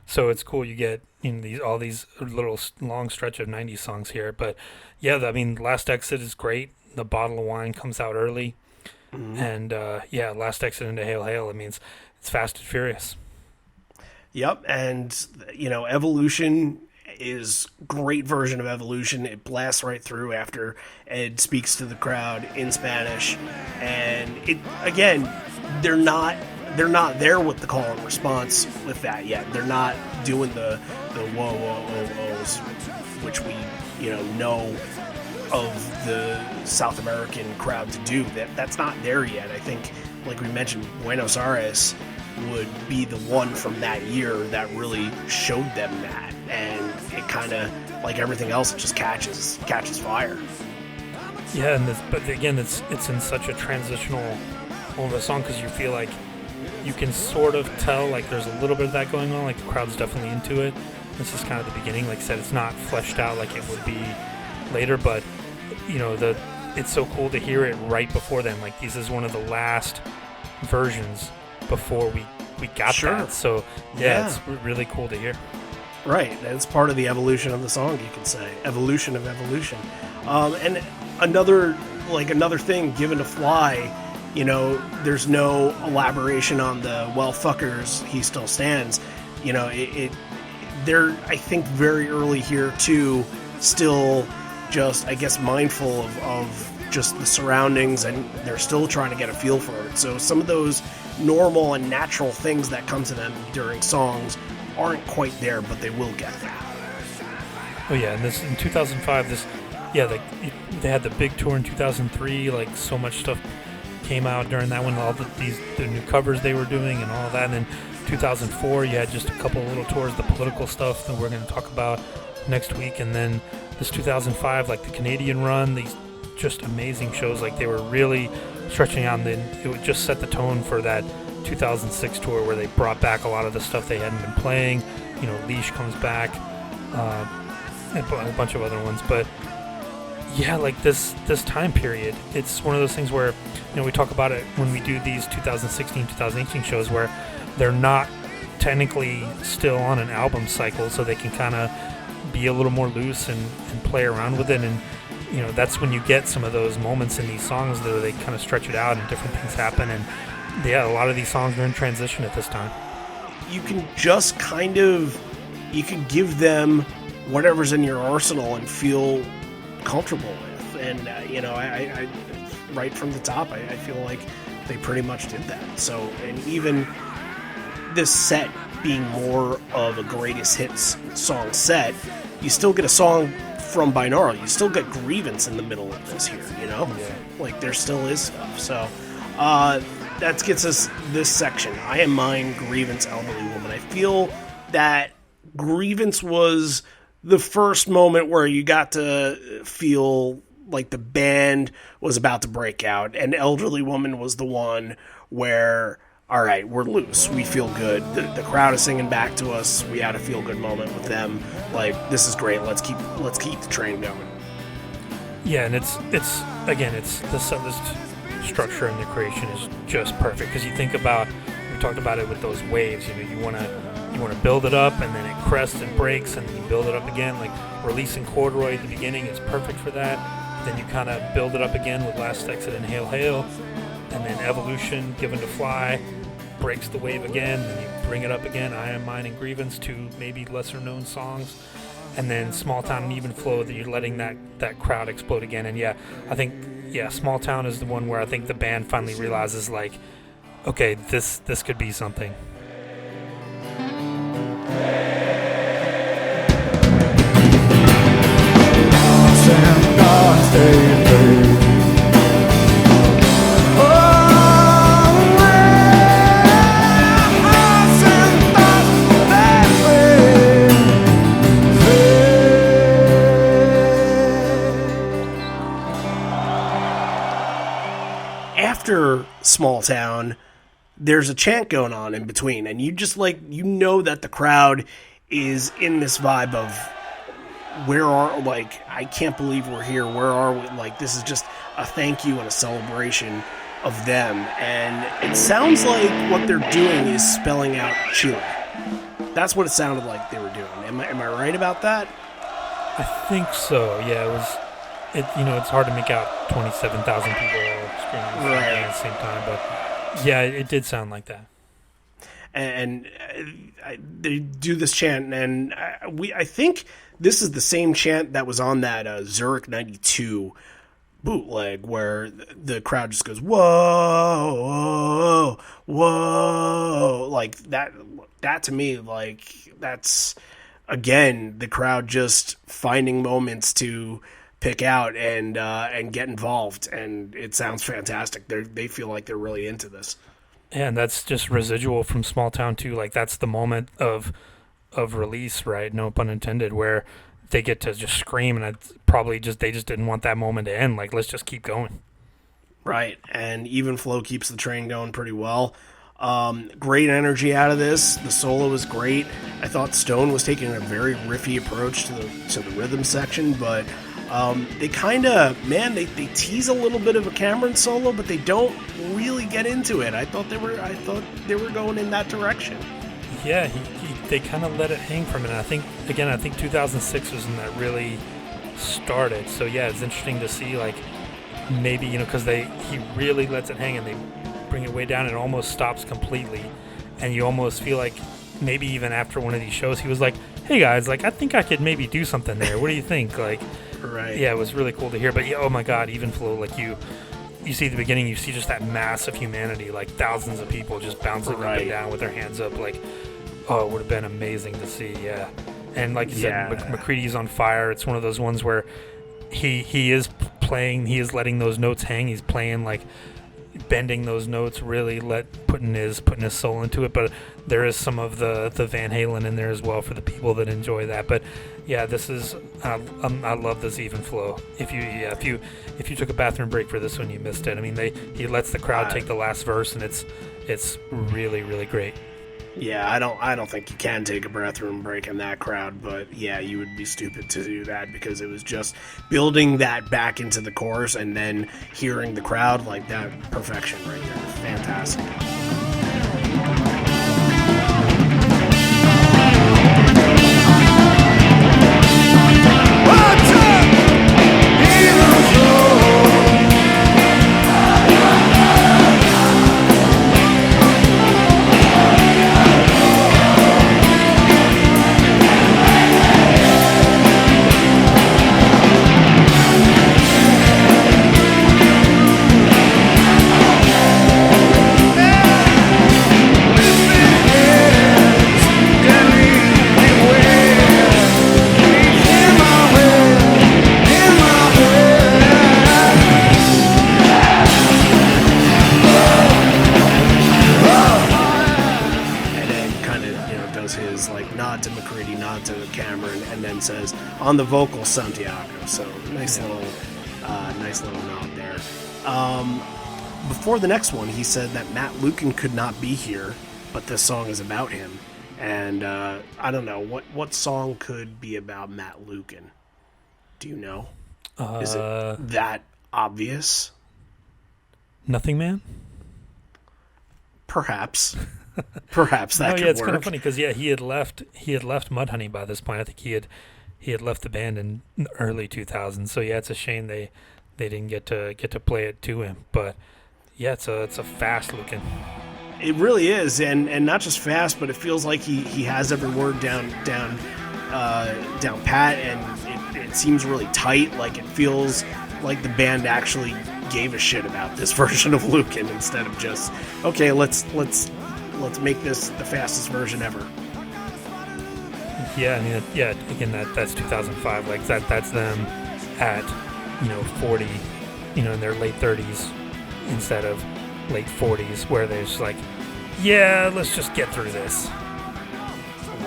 So it's cool. You get all these little long stretch of 90s songs here. But yeah, Last Exit is great. The Bottle of Wine comes out early. And yeah, Last Exit into Hail Hail, it means it's Fast and Furious. Yep, and Evolution is great version of Evolution. It blasts right through after Ed speaks to the crowd in Spanish, and it again, they're not there with the call and response with that yet. They're not doing the whoa whoa whoa whoas, which we know of the South American crowd to do. That's not there yet. I think, like we mentioned, Buenos Aires would be the one from that year that really showed them that, and it kind of, like everything else, it just catches fire. Yeah, but again, it's in such a transitional moment of a song, because you feel like you can sort of tell like there's a little bit of that going on, like the crowd's definitely into it. This is kind of the beginning. Like I said, it's not fleshed out like it would be later, but it's so cool to hear it right before then. Like, this is one of the last versions before we got that. So yeah, it's really cool to hear. Right, it's part of the evolution of the song, you could say. Evolution of evolution. And another thing, Given a Fly, there's no elaboration on the well fuckers, he still stands. They're, I think, very early here too, still just, I guess, mindful of just the surroundings, and they're still trying to get a feel for it. So some of those normal and natural things that come to them during songs aren't quite there, but they will get there. Oh yeah, and this in 2005, they had the big tour in 2003. Like, so much stuff came out during that one, all the new covers they were doing and all that. And then 2004, you had just a couple of little tours, the political stuff that we're going to talk about next week, and then this 2005, like the Canadian run, these just amazing shows. Like, they were really stretching out, and then it would just set the tone for that 2006 tour where they brought back a lot of the stuff they hadn't been playing. Leash comes back, and a bunch of other ones. But yeah, like this time period, it's one of those things where we talk about it when we do these 2016 2018 shows, where they're not technically still on an album cycle, so they can kind of be a little more loose and play around with it. And that's when you get some of those moments in these songs where they kind of stretch it out and different things happen. And yeah, a lot of these songs are in transition at this time. You can just you can give them whatever's in your arsenal and feel comfortable with. And, I right from the top, I feel like they pretty much did that. So, and even this set being more of a greatest hits song set, you still get a song from Binaural. You still get Grievance in the middle of this here, Yeah. Like, there still is stuff. So, that gets us this section. I Am Mine, Grievance, Elderly Woman. I feel that Grievance was the first moment where you got to feel like the band was about to break out, and Elderly Woman was the one where all right, we're loose. We feel good. The crowd is singing back to us. We had a feel good moment with them. Like, this is great. Let's keep the train going. Yeah, and it's the structure and the creation is just perfect, because you think about, we talked about it with those waves. You want to build it up, and then it crests and breaks, and then you build it up again. Like Release and Corduroy at the beginning is perfect for that. Then you kind of build it up again with Last Exit and Hail Hail. And then Evolution, Given to Fly, breaks the wave again, and you bring it up again. I Am Mine and Grievance, two maybe lesser known songs. And then Small Town and Even Flow, that you're letting that crowd explode again. And I think Small Town is the one where I think the band finally realizes, like, okay, this could be something. After Small Town, there's a chant going on in between, and you just that the crowd is in this vibe of, I can't believe we're here. Where are we? Like, this is just a thank you and a celebration of them. And it sounds like what they're doing is spelling out Chile. That's what it sounded like they were doing. Am I right about that? I think so. Yeah, it was. It's hard to make out 27,000 people screaming at the same time, but yeah, it did sound like that. And they do this chant, and I think this is the same chant that was on that Zurich 92 bootleg, where the crowd just goes, whoa, whoa, whoa. Like, that to me, like, that's, again, the crowd just finding moments to pick out and get involved, and it sounds fantastic. They feel like they're really into this. Yeah, and that's just residual from Small Town too. Like, that's the moment of release, right? No pun intended, where they get to just scream, and it's probably they just didn't want that moment to end. Like, let's just keep going. Right, and Even Flow keeps the train going pretty well. Great energy out of this. The solo was great. I thought Stone was taking a very riffy approach to the rhythm section, but they kind of, they tease a little bit of a Cameron solo, but they don't really get into it. I thought they were going in that direction. Yeah, they kind of let it hang for a minute. I think 2006 was when that really started. So yeah, it's interesting to see, like, maybe, because he really lets it hang and they bring it way down and it almost stops completely. And you almost feel like maybe even after one of these shows, he was like, hey guys, like, I think I could maybe do something there. What do you think? Like, right. Yeah, it was really cool to hear. But yeah, oh my God, Even Flow, like, you see at the beginning, you see just that mass of humanity, like thousands of people just bouncing up and down with their hands up. Like, oh, it would have been amazing to see. Yeah. And like you said, McCready's on fire. It's one of those ones where he is playing, he is letting those notes hang. He's playing, like, bending those notes, really putting his soul into it. But there is some of the Van Halen in there as well for the people that enjoy that. But yeah, this is I love this Even Flow. If you took a bathroom break for this one, you missed it. I mean, he lets the crowd take the last verse, and it's really, really great. Yeah, I don't think you can take a bathroom break in that crowd, but yeah, you would be stupid to do that, because it was just building that back into the chorus and then hearing the crowd, like, that perfection right there. Fantastic. Says on the vocal Santiago, so nice little nod there. before the next one, he said that Matt Lukin could not be here, but this song is about him. And I don't know, what song could be about Matt Lukin? Do you know? Is it that obvious? Nothing Man? Perhaps. Perhaps that could it's work. kind of funny because he had left Mudhoney by this point. I think he had left the band in the early 2000s. So yeah, it's a shame they didn't get to play it to him. But yeah, it's a fast looking. It really is, and not just fast, but it feels like he has every word down pat, and it seems really tight. Like it feels like the band actually gave a shit about this version of Lukin instead of just, okay, let's make this the fastest version ever. Yeah, I mean, again, that's 2005. Like that's them at 40, in their late 30s instead of late 40s, where they're just like, yeah, let's just get through this.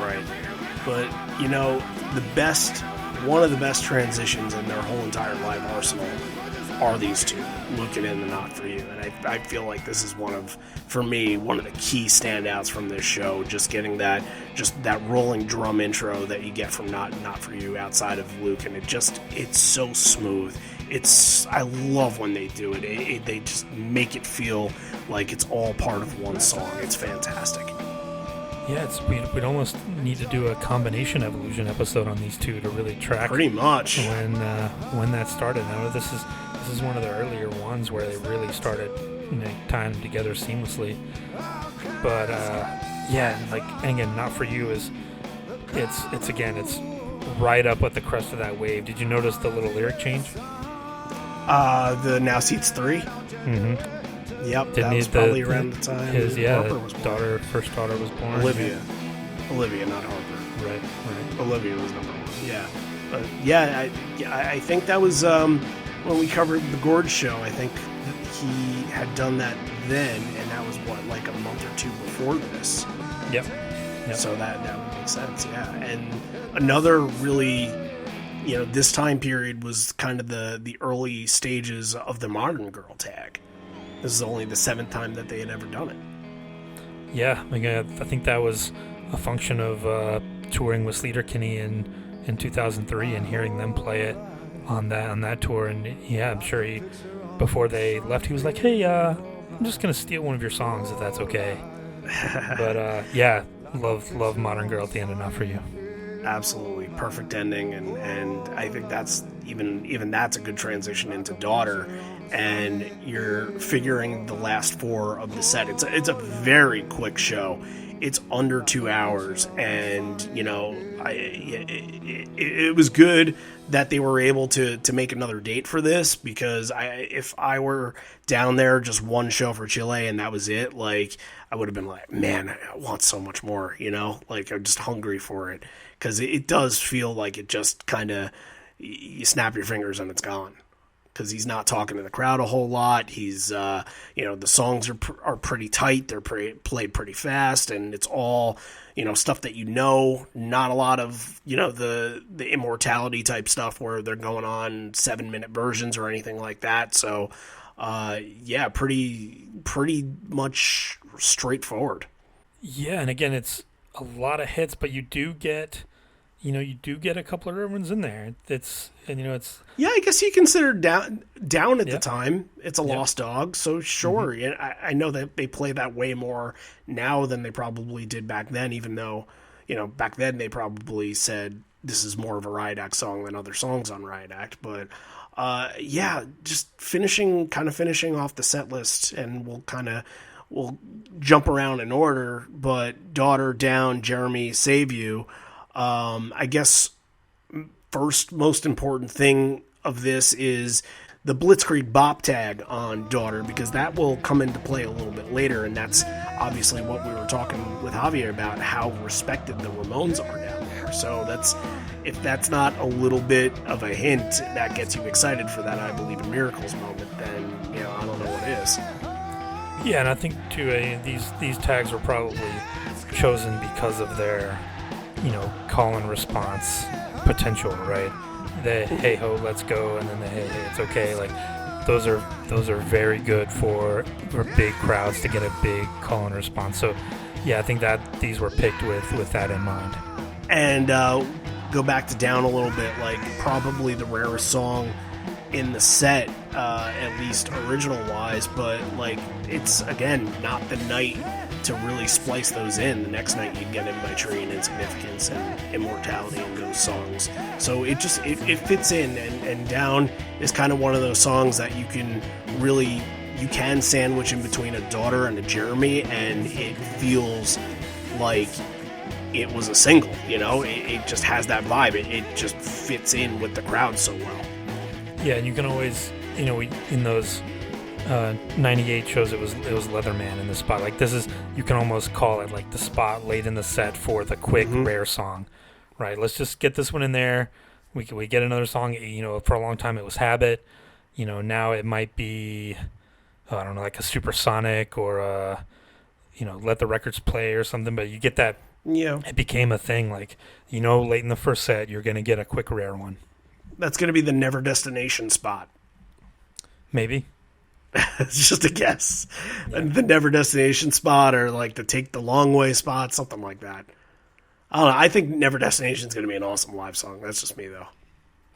Right. But one of the best transitions in their whole entire live arsenal are these two, Lukin and the Not For You. And I feel like this is one of the key standouts from this show, just getting that rolling drum intro that you get from Not For You outside of Lukin. It's so smooth. I love when they do it. They just make it feel like it's all part of one song. It's fantastic. Yeah, we'd almost need to do a combination evolution episode on these two to really track pretty much when that started. Now this is one of the earlier ones where they really started tying them together seamlessly. But again, Not For You is it's right up at the crest of that wave. Did you notice the little lyric change? The Now Seats 3. Mm-hmm. Yep, that was probably around the time Harper was born. First daughter was born. Olivia, not Harper. Right. Olivia was number one. Yeah, I think that was when we covered the Gorge show. I think he had done that then, and that was like a month or two before this. Yep. So that would make sense. Yeah, and another really, this time period was kind of the early stages of the Modern Girl tag. This is only the 7th time that they had ever done it. Yeah, I think that was a function of touring with Sleater-Kinney in 2003 and hearing them play it on that tour. And yeah, I'm sure before they left, he was like, "Hey, I'm just gonna steal one of your songs if that's okay." But yeah, love Modern Girl at the end of Not For You. Absolutely perfect ending, and I think that's even that's a good transition into Daughter, and you're figuring the last 4 of the set. It's a very quick show. It's under 2 hours, and it was good that they were able to make another date for this, because if I were down there just one show for Chile and that was it, like I would have been like, man, I want so much more, like I'm just hungry for it, because it does feel like it just kind of, you snap your fingers and it's gone. Because he's not talking to the crowd a whole lot. He's, the songs are pretty tight. They're played pretty fast, and it's all, stuff that not a lot of, the immortality type stuff where they're going on 7-minute versions or anything like that. So, pretty much straightforward. Yeah, and again, it's a lot of hits, but you do get a couple of other ones in there. It's yeah, I guess you consider down at the time. It's a lost dog, so sure. Mm-hmm. And I know that they play that way more now than they probably did back then. Even though back then they probably said this is more of a Riot Act song than other songs on Riot Act. But just finishing off the set list, and we'll jump around in order. But Daughter, Down, Jeremy, Save You. I guess first most important thing of this is the Blitzkrieg Bop tag on Daughter, because that will come into play a little bit later, and that's obviously what we were talking with Javier about, how respected the Ramones are down there. So if that's not a little bit of a hint that gets you excited for that I Believe in Miracles moment, then I don't know what is. Yeah, and I think too, these tags were probably chosen because of their call and response potential, right? The hey ho, let's go, and then the hey, it's okay. Like those are very good for big crowds to get a big call and response. So yeah, I think that these were picked with that in mind. And go back to Down a little bit, like probably the rarest song in the set, at least original wise, but like it's again not the night to really splice those in. The next night you get In My Tree and Insignificance and Immortality and those songs. So it fits in, and Down is kind of one of those songs that you can sandwich in between a Daughter and a Jeremy, and it feels like it was a single, it just has that vibe. It just fits in with the crowd so well. Yeah, and you can always, in those 98 shows, it was Leatherman in the spot. Like this is, you can almost call it like the spot late in the set for the quick, rare song, right? Let's just get this one in there. We get another song. For a long time it was Habit. Now it might be, I don't know, like a Supersonic or Let the Records Play or something. But you get that. Yeah, it became a thing. Like late in the first set, you're gonna get a quick, rare one. That's gonna be the Never Destination spot. Maybe. It's just a guess. Yeah. The Never Destination spot, or like the Take the Long Way spot, something like that. I don't know. I think Never Destination is going to be an awesome live song. That's just me, though.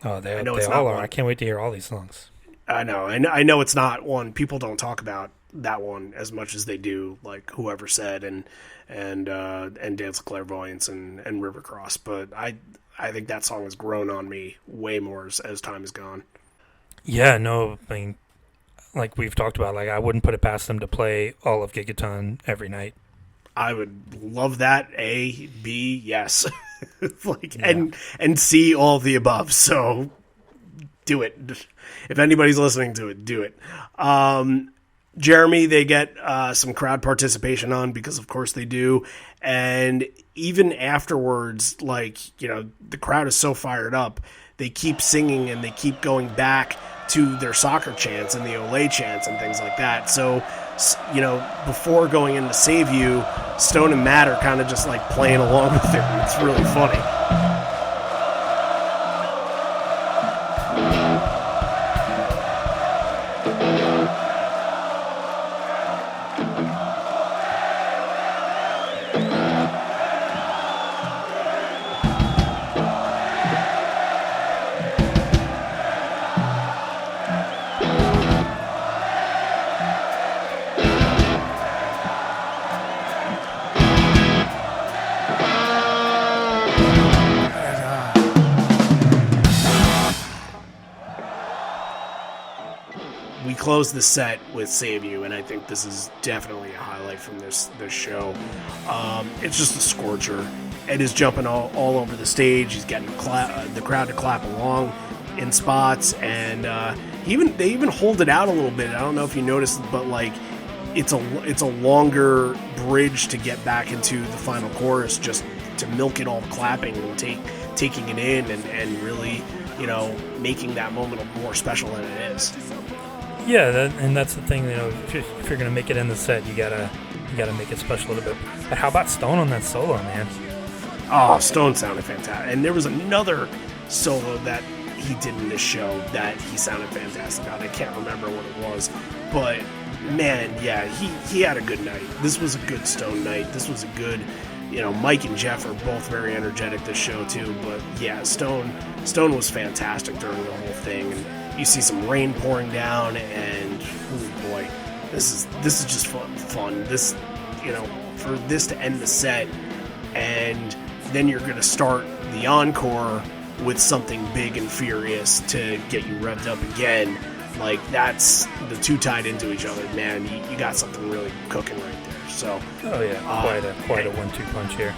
Oh, they all are. I can't wait to hear all these songs. I know. I know it's not one. People don't talk about that one as much as they do, like Whoever Said and Dance of Clairvoyance and River Cross. But I think that song has grown on me way more as time has gone. Yeah, no, I mean, like we've talked about, like I wouldn't put it past them to play all of Gigaton every night. I would love that. A, B, yes. And C, all of the above. So do it. If anybody's listening to it, do it. Jeremy, they get some crowd participation on because of course they do. And even afterwards, the crowd is so fired up. They keep singing and they keep going back to their soccer chants and the Olay chants and things like that. So, before going in to Save You, Stone and Matt are kind of just like playing along with it. It's really funny. Close the set with Save You, and I think this is definitely a highlight from this show. It's just a scorcher. Ed is jumping all over the stage. He's getting the crowd to clap along in spots, and they even hold it out a little bit. I don't know if you noticed, but like it's a longer bridge to get back into the final chorus, just to milk it all clapping and taking it in and really making that moment more special than it is. Yeah, and that's the thing. If you're gonna make it in the set, you gotta make it special a little bit. But how about Stone on that solo, man? Oh, Stone sounded fantastic, and there was another solo that he did in this show that he sounded fantastic on. I can't remember what it was, but man, yeah, he had a good night. This was a good Stone night. This was a good, Mike and Jeff are both very energetic this show too. But yeah, Stone was fantastic during the whole thing. And you see some rain pouring down, and oh boy, this is just fun. This, for this to end the set, and then you're gonna start the encore with something big and furious to get you revved up again. Like that's the two tied into each other, man. You got something really cooking right there. So, oh yeah, quite a 1-2 punch here.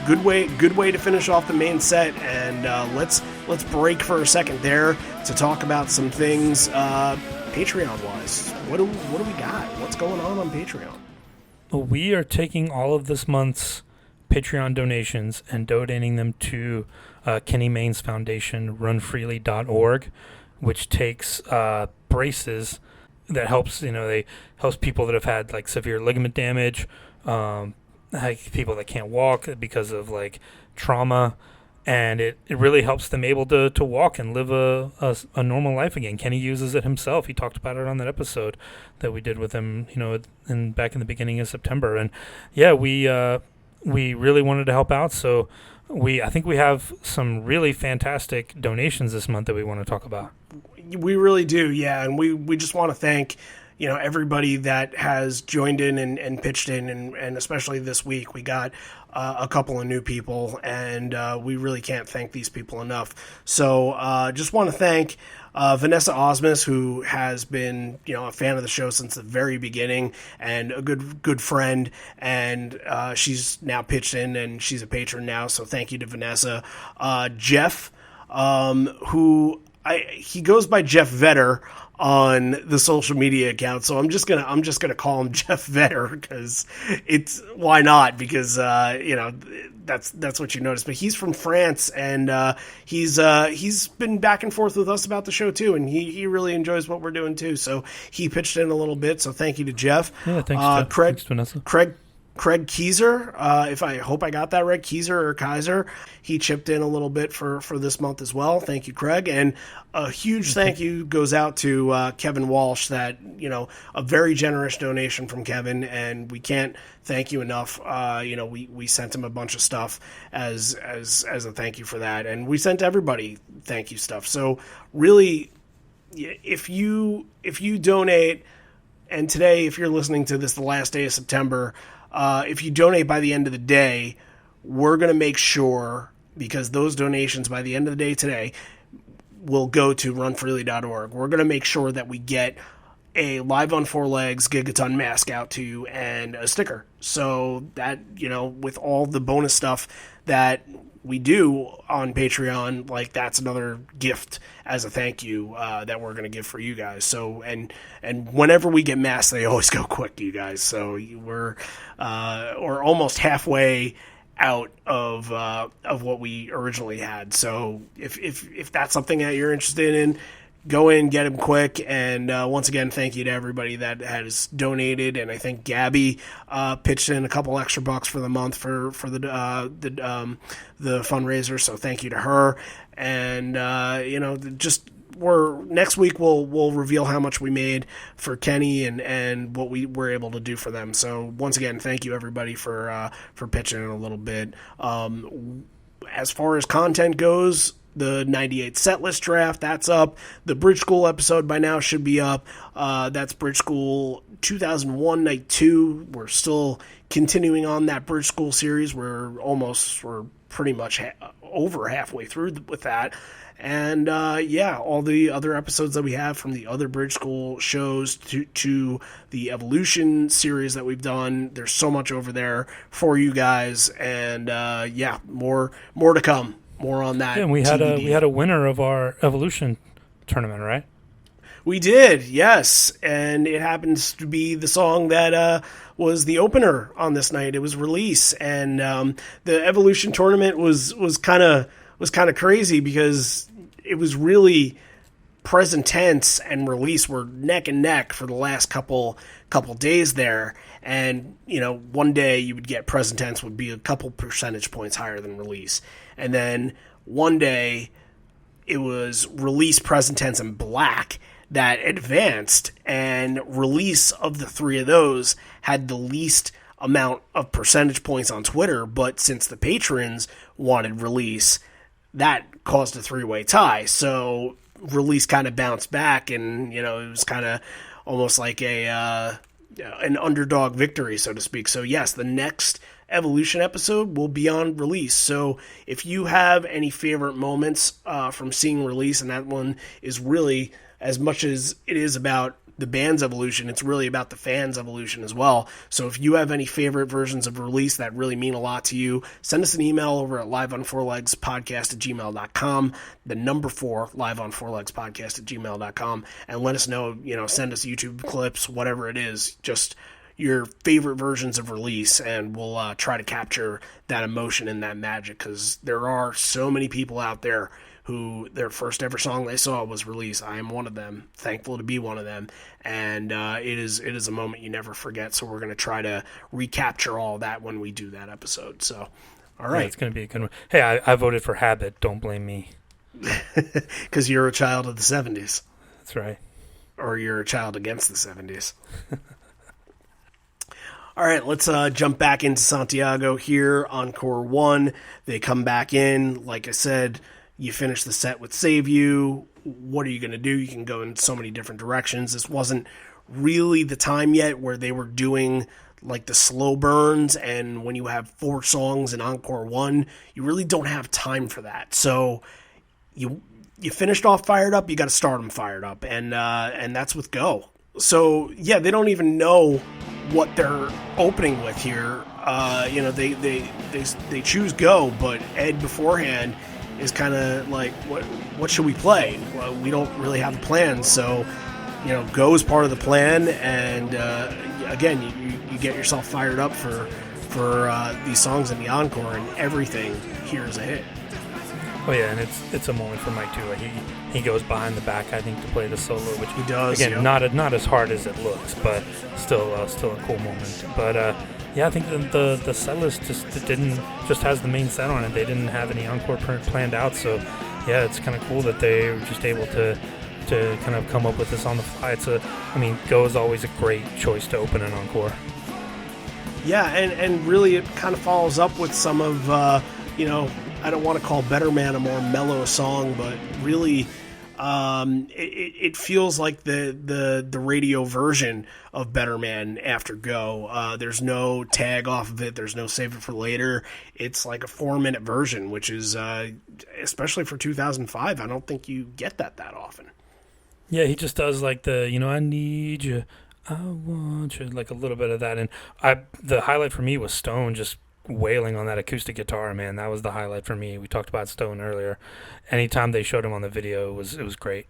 Good way to finish off the main set, and let's break for a second there to talk about some things Patreon wise. What do we got? What's going on Patreon? We are taking all of this month's Patreon donations and donating them to Kenny Mayne's foundation, runfreely.org, which takes braces that helps people that have had like severe ligament damage, like people that can't walk because of like trauma, and it really helps them able to walk and live a normal life again. Kenny uses it himself. He talked about it on that episode that we did with him, back in the beginning of September. And yeah, we really wanted to help out, so I think we have some really fantastic donations this month that we want to talk about. We really do, yeah, and we just want to thank everybody that has joined in and pitched in, and especially this week we got a couple of new people, and we really can't thank these people enough. So just want to thank Vanessa Osmus, who has been a fan of the show since the very beginning and a good friend, and she's now pitched in and she's a patron now, so thank you to Vanessa. Jeff, who he goes by Jeff Vetter on the social media account, so I'm just gonna call him Jeff Vetter because why not? Because that's what you notice. But he's from France, and he's been back and forth with us about the show too, and he really enjoys what we're doing too. So he pitched in a little bit. So thank you to Jeff. Yeah, thanks, Craig. Thanks, Vanessa. Craig Keyser, if I hope I got that right, Keyser or Kaiser, he chipped in a little bit for this month as well. Thank you, Craig. And a huge thank you goes out to Kevin Walsh, that, a very generous donation from Kevin, and we can't thank you enough. We sent him a bunch of stuff as a thank you for that. And we sent everybody thank you stuff. So really, if you donate, and today, if you're listening to this the last day of September, if you donate by the end of the day, we're going to make sure, because those donations by the end of the day today will go to runfreely.org. We're going to make sure that we get a Live on Four Legs Gigaton mask out to you and a sticker. So that, with all the bonus stuff that we do on Patreon, like, that's another gift as a thank you that we're going to give for you guys. So, and whenever we get masks, they always go quick, you guys. So we're almost halfway out of what we originally had. So if that's something that you're interested in, go in, get them quick. And once again, thank you to everybody that has donated. And I think Gabby pitched in a couple extra bucks for the month for the fundraiser. So thank you to her. And next week we'll reveal how much we made for Kenny and what we were able to do for them. So once again, thank you everybody for pitching in a little bit. As far as content goes, the 98 set list draft, that's up. The Bridge School episode by now should be up. That's Bridge School 2001 Night 2. We're still continuing on that Bridge School series. We're pretty much over halfway through with that. And all the other episodes that we have from the other Bridge School shows to the Evolution series that we've done. There's so much over there for you guys. And more to come. More on that. Yeah, and we had a winner of our Evolution tournament, right? We did, yes, and it happens to be the song that was the opener on this night. It was Release, and the Evolution tournament was kind of crazy because it was really Present Tense and Release were neck and neck for the last couple days there. And, one day you would get Present Tense would be a couple percentage points higher than Release. And then one day it was Release, Present Tense, and Black that advanced. And Release, of the three of those, had the least amount of percentage points on Twitter. But since the patrons wanted Release, that caused a three-way tie. So Release kind of bounced back, and, it was kind of almost like an underdog victory, so to speak. So yes, the next Evolution episode will be on Release. So if you have any favorite moments from seeing Release, and that one is really, as much as it is about the band's evolution, it's really about the fans' evolution as well. So if you have any favorite versions of Release that really mean a lot to you, send us an email over at liveonfourlegspodcast@gmail.com, the number 4, liveonfourlegspodcast@gmail.com, and let us know, send us YouTube clips, whatever it is, just your favorite versions of Release, and we'll try to capture that emotion and that magic, because there are so many people out there who their first ever song they saw was Release. I am one of them, thankful to be one of them, and it is a moment you never forget. So we're going to try to recapture all that when we do that episode. So All right. Yeah, it's going to be a good one. Hey, I voted for Habit. Don't blame me. Because you're a child of the 70s. That's right. Or you're a child against the 70s. All right, let's jump back into Santiago here. Encore 1. They come back in. Like I said, you finish the set with Save You. What are you going to do? You can go in so many different directions. This wasn't really the time yet where they were doing like the slow burns, and when you have 4 songs in Encore 1, you really don't have time for that. So you finished off fired up, you got to start them fired up, and that's with Go. So yeah, they don't even know what they're opening with here. They choose Go, but Ed beforehand is kind of like, what should we play? Well, we don't really have a plan, so Go is part of the plan, and again, you get yourself fired up for these songs in the encore, and everything here is a hit. Oh yeah, and it's a moment for Mike too. Like he goes behind the back, I think, to play the solo, which he does. Again, not as hard as it looks, but still a cool moment. But yeah, I think the set list just has the main set on it. They didn't have any encore planned out, so yeah, it's kind of cool that they were just able to kind of come up with this on the fly. Go is always a great choice to open an encore. Yeah, and really it kind of follows up with some of I don't want to call Better Man a more mellow song, but really it feels like the radio version of Better Man after Go. There's no tag off of it. There's no save it for later. It's like a 4-minute version, which is, especially for 2005, I don't think you get that often. Yeah, he just does like the, I need you, I want you, like a little bit of that. And the highlight for me was Stone just wailing on that acoustic guitar, man. That was the highlight for me. We talked about Stone earlier. Anytime they showed him on the video, it was great.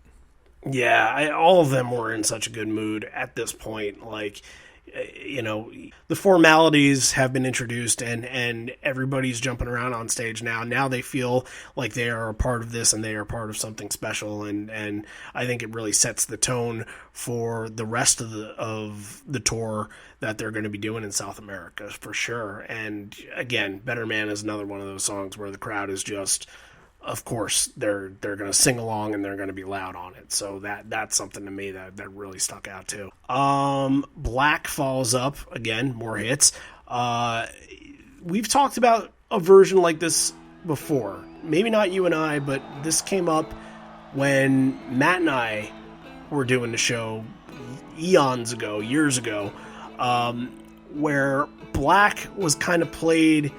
Yeah, all of them were in such a good mood at this point. Like, the formalities have been introduced, and everybody's jumping around on stage now. Now they feel like they are a part of this, and they are part of something special, and I think it really sets the tone for the rest of the tour that they're going to be doing in South America for sure. And again, Better Man is another one of those songs where the crowd is just, of course, they're going to sing along and they're going to be loud on it. So that's something to me that really stuck out too. Black follows up again, more hits. We've talked about a version like this before. Maybe not you and I, but this came up when Matt and I were doing the show years ago, where Black was kind of played,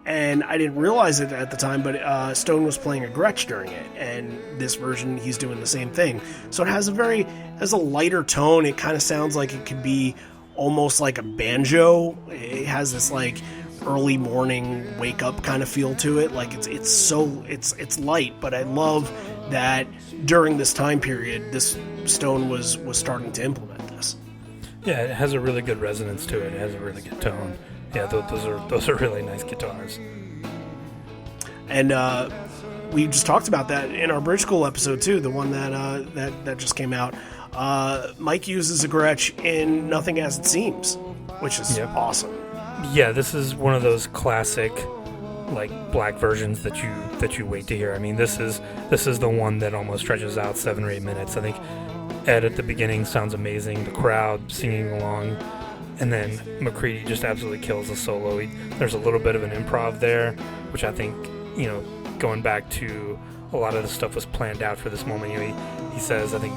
and I didn't realize it at the time, but Stone was playing a Gretsch during it, and this version he's doing the same thing. So it has a lighter tone. It kind of sounds like it could be almost like a banjo. It has this like early morning wake up kind of feel to it. Like it's light, but I love that during this time period, this Stone was starting to implement this. Yeah, it has a really good resonance to it. It has a really good tone. Yeah, those are really nice guitars. And we just talked about that in our Bridge School episode too, the one that just came out. Mike uses a Gretsch in Nothing As It Seems, which is awesome. Yeah, this is one of those classic like Black versions that you wait to hear. I mean, this is the one that almost stretches out 7 or 8 minutes. I think Ed at the beginning sounds amazing, the crowd singing along, and then McCready just absolutely kills the solo. There's a little bit of an improv there, which I think, going back to a lot of the stuff was planned out for this moment. He says, I think,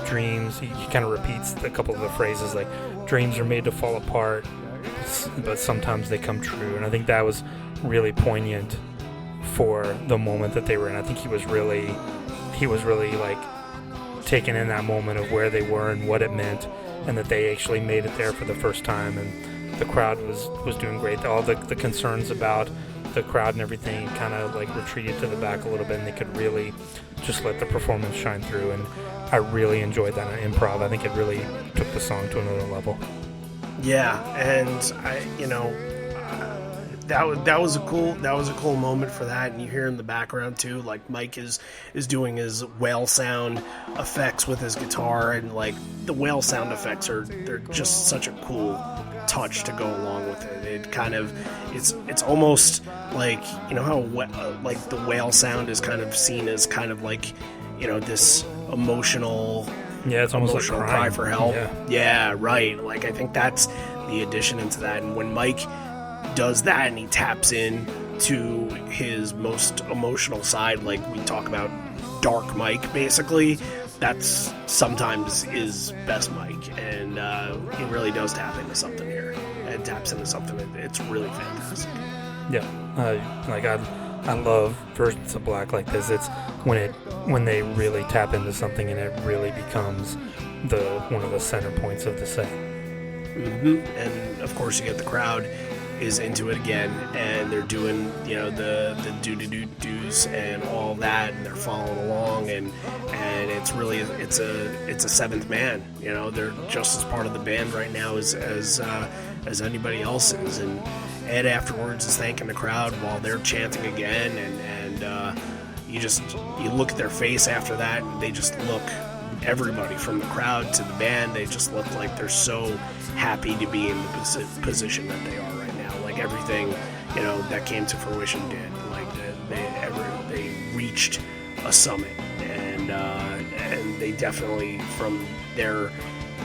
dreams, he kind of repeats a couple of the phrases like, dreams are made to fall apart, but sometimes they come true. And I think that was really poignant for the moment that they were in. I think he was really like taken in that moment of where they were and what it meant, and that they actually made it there for the first time, and the crowd was doing great. All the concerns about the crowd and everything kind of like retreated to the back a little bit, and they could really just let the performance shine through, and I really enjoyed that improv. I think it really took the song to another level. Yeah, and that was a cool moment for that, and you hear in the background too, like Mike is doing his whale sound effects with his guitar, and like the whale sound effects they're just such a cool touch to go along with it. It kind of it's almost like, you know how like the whale sound is kind of seen as kind of like, you know, this emotional. Yeah, it's almost emotional like cry for help. Yeah, right. Like I think that's the addition into that, and when Mike does that and he taps in to his most emotional side, like we talk about dark Mike, basically, that's sometimes is best Mike, and he really does tap into something here, and taps into something it's really fantastic. Yeah, like I love versions of Black like this. It's when they really tap into something and it really becomes one of the center points of the set. And of course you get the crowd is into it again, and they're doing, you know, the do-do-do-do's and all that, and they're following along, and it's really it's a seventh man. You know, they're just as part of the band right now as anybody else is, and Ed afterwards is thanking the crowd while they're chanting again, and you look at their face after that, and they just look, everybody from the crowd to the band, they just look like they're so happy to be in the position that they are right now. Like everything, you know, that came to fruition did. Like they reached a summit, and they definitely, from their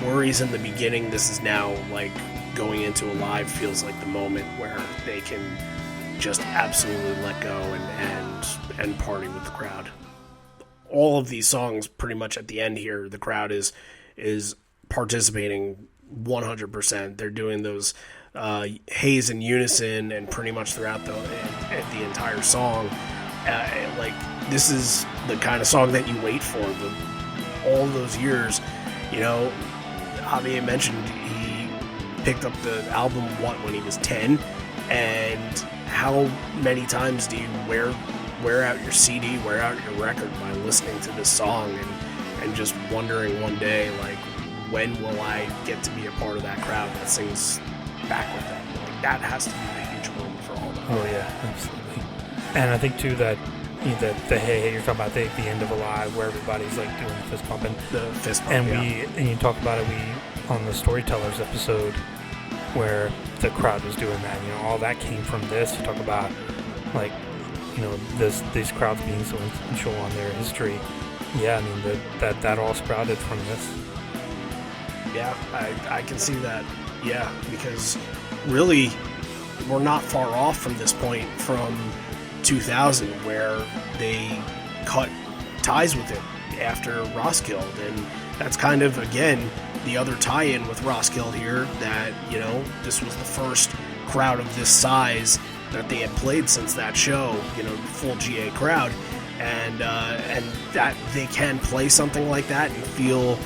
worries in the beginning, this is now like going into a live, feels like the moment where they can just absolutely let go and party with the crowd. All of these songs, pretty much at the end here, the crowd is participating 100%. They're doing those haze in unison, and pretty much throughout the entire song. Like, this is the kind of song that you wait for. All those years, you know, Javier mentioned he picked up the album when he was 10, and how many times do you wear out your CD, wear out your record by listening to this song, and just wondering one day, like, when will I get to be a part of that crowd that sings back with them? Like, that has to be a huge moment for all of them. Oh yeah, absolutely. And I think too that the hey you're talking about the end of Alive, where everybody's like doing the fist pumping. The fist pump, and you talk about it, on the Storytellers episode where the crowd was doing that. You know, all that came from this. You talk about, like, you know, these crowds being so influential on their history. Yeah, I mean that all sprouted from this. Yeah, I can see that. Yeah, because really, we're not far off from this point from 2000, where they cut ties with it after Roskilde, and that's kind of, again, the other tie-in with Roskilde here, that, you know, this was the first crowd of this size that they had played since that show, you know, full GA crowd, and that they can play something like that and feel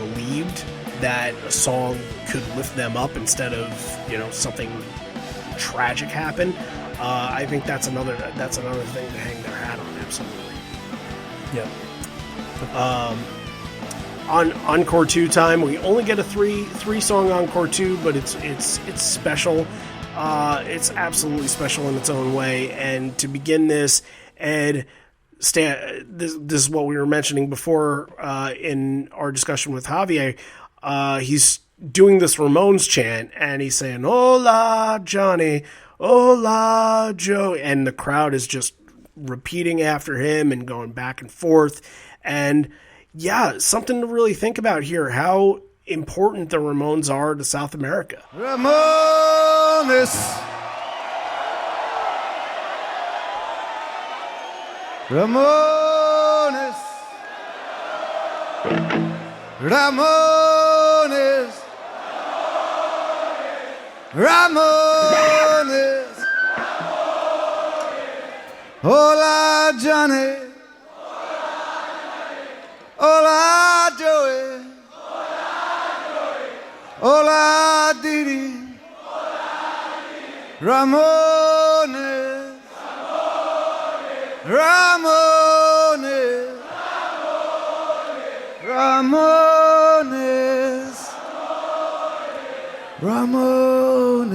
relieved that a song could lift them up instead of, you know, something tragic happen. I think that's another thing to hang their hat on. Absolutely. Yeah. On Encore 2 time, we only get a three song Encore 2, but it's special. It's absolutely special in its own way. And to begin this, Ed, this is what we were mentioning before in our discussion with Javier. He's doing this Ramones chant, and he's saying, "Hola, Johnny. Hola, Joe," and the crowd is just repeating after him and going back and forth. And yeah, something to really think about here, how important the Ramones are to South America. Ramones. Ramones. Ramones. Ramones. Hola, Johnny. Hola, Joey. Hola, Didi. Ramones. Ramones. Ramones. Ramones.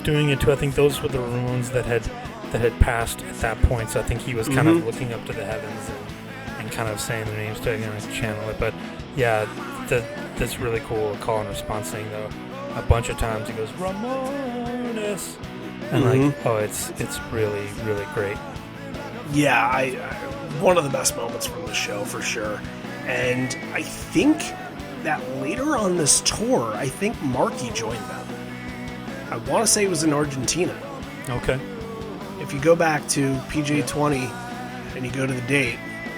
doing it too. I think those were the Ramones that had passed at that point. So I think he was kind of looking up to the heavens and kind of saying their names to kind of channel it. But yeah, that's really cool call and response thing though. A bunch of times he goes Ramones, and like, oh, it's really, really great. Yeah, I one of the best moments from the show for sure. And I think that later on this tour, I think Marky joined them. I want to say it was in Argentina. Okay. If you go back to PJ20 and you go to the date,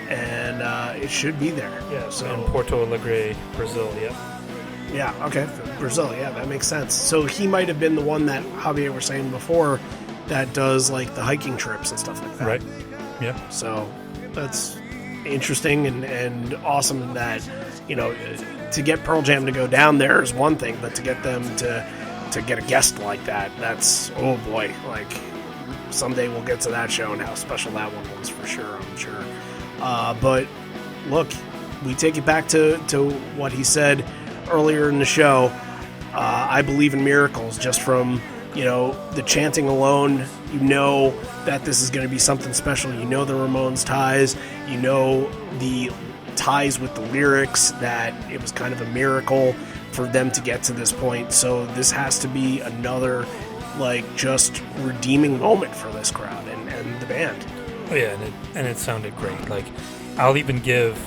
and it should be there. Yeah, so in Porto Alegre, Brazil, yeah. Yeah, okay, Brazil, yeah, that makes sense. So he might have been the one that Javier was saying before that does like the hiking trips and stuff like that. Right, yeah. So that's interesting and awesome that, you know, to get Pearl Jam to go down there is one thing, but to get them to get a guest like that, that's, oh boy, like someday we'll get to that show and how special that one was for sure, I'm sure. But look, we take it back to what he said earlier in the show. I believe in miracles just from, you know, the chanting alone. You know that this is going to be something special. You know the Ramones ties. You know the ties with the lyrics, that it was kind of a miracle for them to get to this point. So this has to be another, like, just redeeming moment for this crowd and the band. Oh yeah, and it sounded great. Like, I'll even give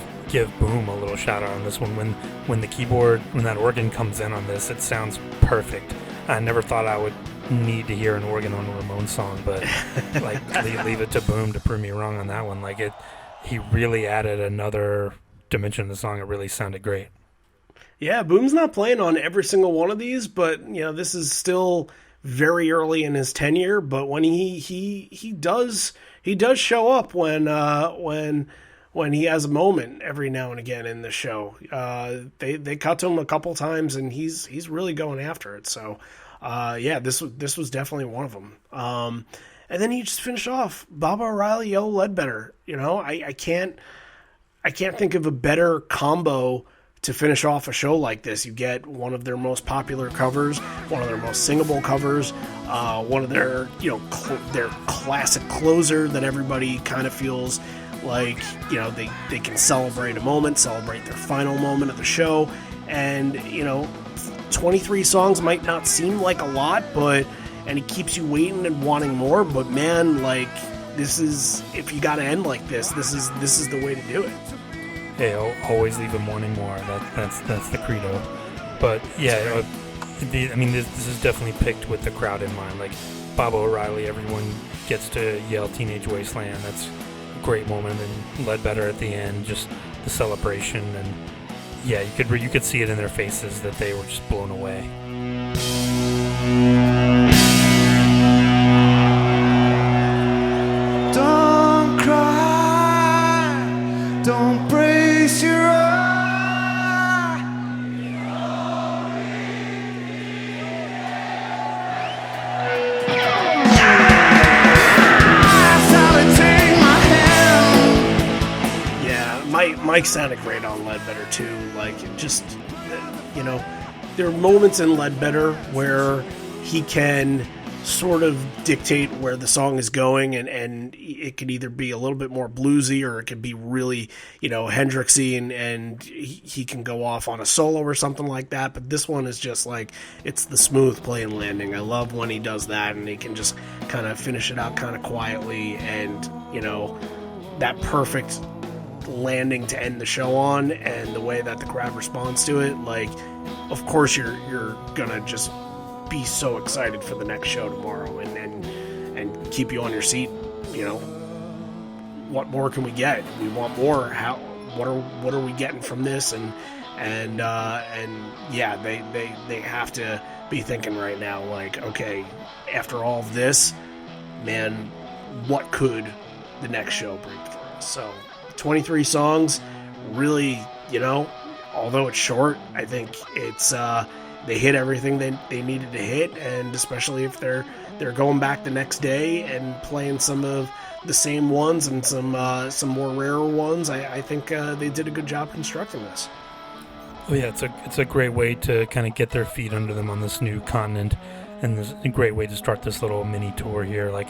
Boom a little shout out on this one. When the keyboard, when that organ comes in on this, it sounds perfect. I never thought I would need to hear an organ on a Ramones song, but like leave it to Boom to prove me wrong on that one. Like, he really added another dimension to the song. It really sounded great. Yeah, Boom's not playing on every single one of these, but you know, this is still very early in his tenure. But when he does show up when he has a moment every now and again in the show. They cut to him a couple times, and he's really going after it. So yeah, this was definitely one of them. And then he just finished off Baba O'Reilly, Yellow Ledbetter. You know, I can't think of a better combo to finish off a show like this. You get one of their most popular covers, one of their most singable covers, one of their, you know, their classic closer that everybody kind of feels like, you know, they can celebrate a moment, celebrate their final moment of the show. And, you know, 23 songs might not seem like a lot, and it keeps you waiting and wanting more, but man, like, this is, if you gotta end like this is the way to do it. Hey, always leave them wanting more. That's the credo. But yeah, this is definitely picked with the crowd in mind. Like, Baba O'Reilly, everyone gets to yell Teenage Wasteland. That's a great moment. And Ledbetter at the end, just the celebration. And yeah, you could see it in their faces that they were just blown away. Don't cry, don't brace your eye. Yeah, Mike sounded great on Ledbetter too. Like, just, you know, there are moments in Ledbetter where he can sort of dictate where the song is going, and it could either be a little bit more bluesy or it could be really, you know, Hendrixy, and he can go off on a solo or something like that. But this one is just like, it's the smooth play and landing. I love when he does that, and he can just kind of finish it out kind of quietly, and, you know, that perfect landing to end the show on, and the way that the crowd responds to it. Like, of course you're gonna just be so excited for the next show tomorrow, and keep you on your seat. You know, what more can we get? We want more. What are we getting from this? And yeah, they have to be thinking right now, like, okay, after all of this, man, what could the next show bring for us? So 23 songs, really, you know, although it's short, I think it's they hit everything they needed to hit, and especially if they're going back the next day and playing some of the same ones and some more rarer ones, I think they did a good job constructing this. Oh yeah, it's a great way to kind of get their feet under them on this new continent, and this is a great way to start this little mini tour here. Like,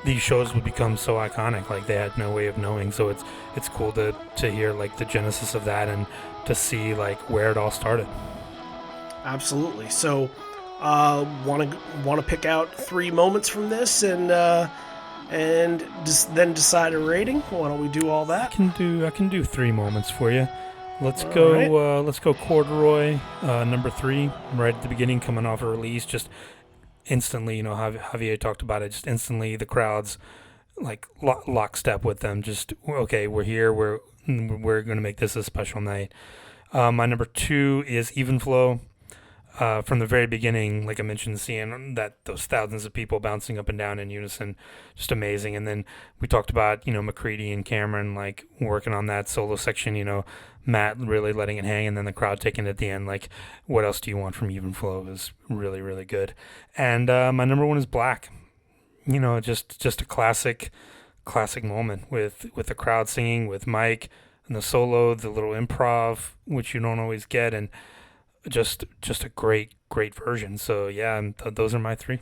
these shows would become so iconic, like they had no way of knowing. So it's cool to hear like the genesis of that and to see like where it all started. Absolutely. So, want to pick out 3 moments from this and just then decide a rating. Why don't we do all that? I can do 3 moments for you. Let's go Corduroy, number 3, right at the beginning, coming off a release. Just instantly, Javier talked about it. Just instantly, the crowd's like lockstep with them. Just okay, we're here. We're gonna make this a special night. My number 2 is Even Flow. From the very beginning, like I mentioned, seeing those thousands of people bouncing up and down in unison, just amazing. And then we talked about, McCready and Cameron like working on that solo section, Matt really letting it hang, and then the crowd taking it at the end. Like, what else do you want from Even Flow is really, really good. And my number 1 is Black. Just a classic moment with the crowd singing, with Mike and the solo, the little improv, which you don't always get, and just a great version. So yeah, those are my 3.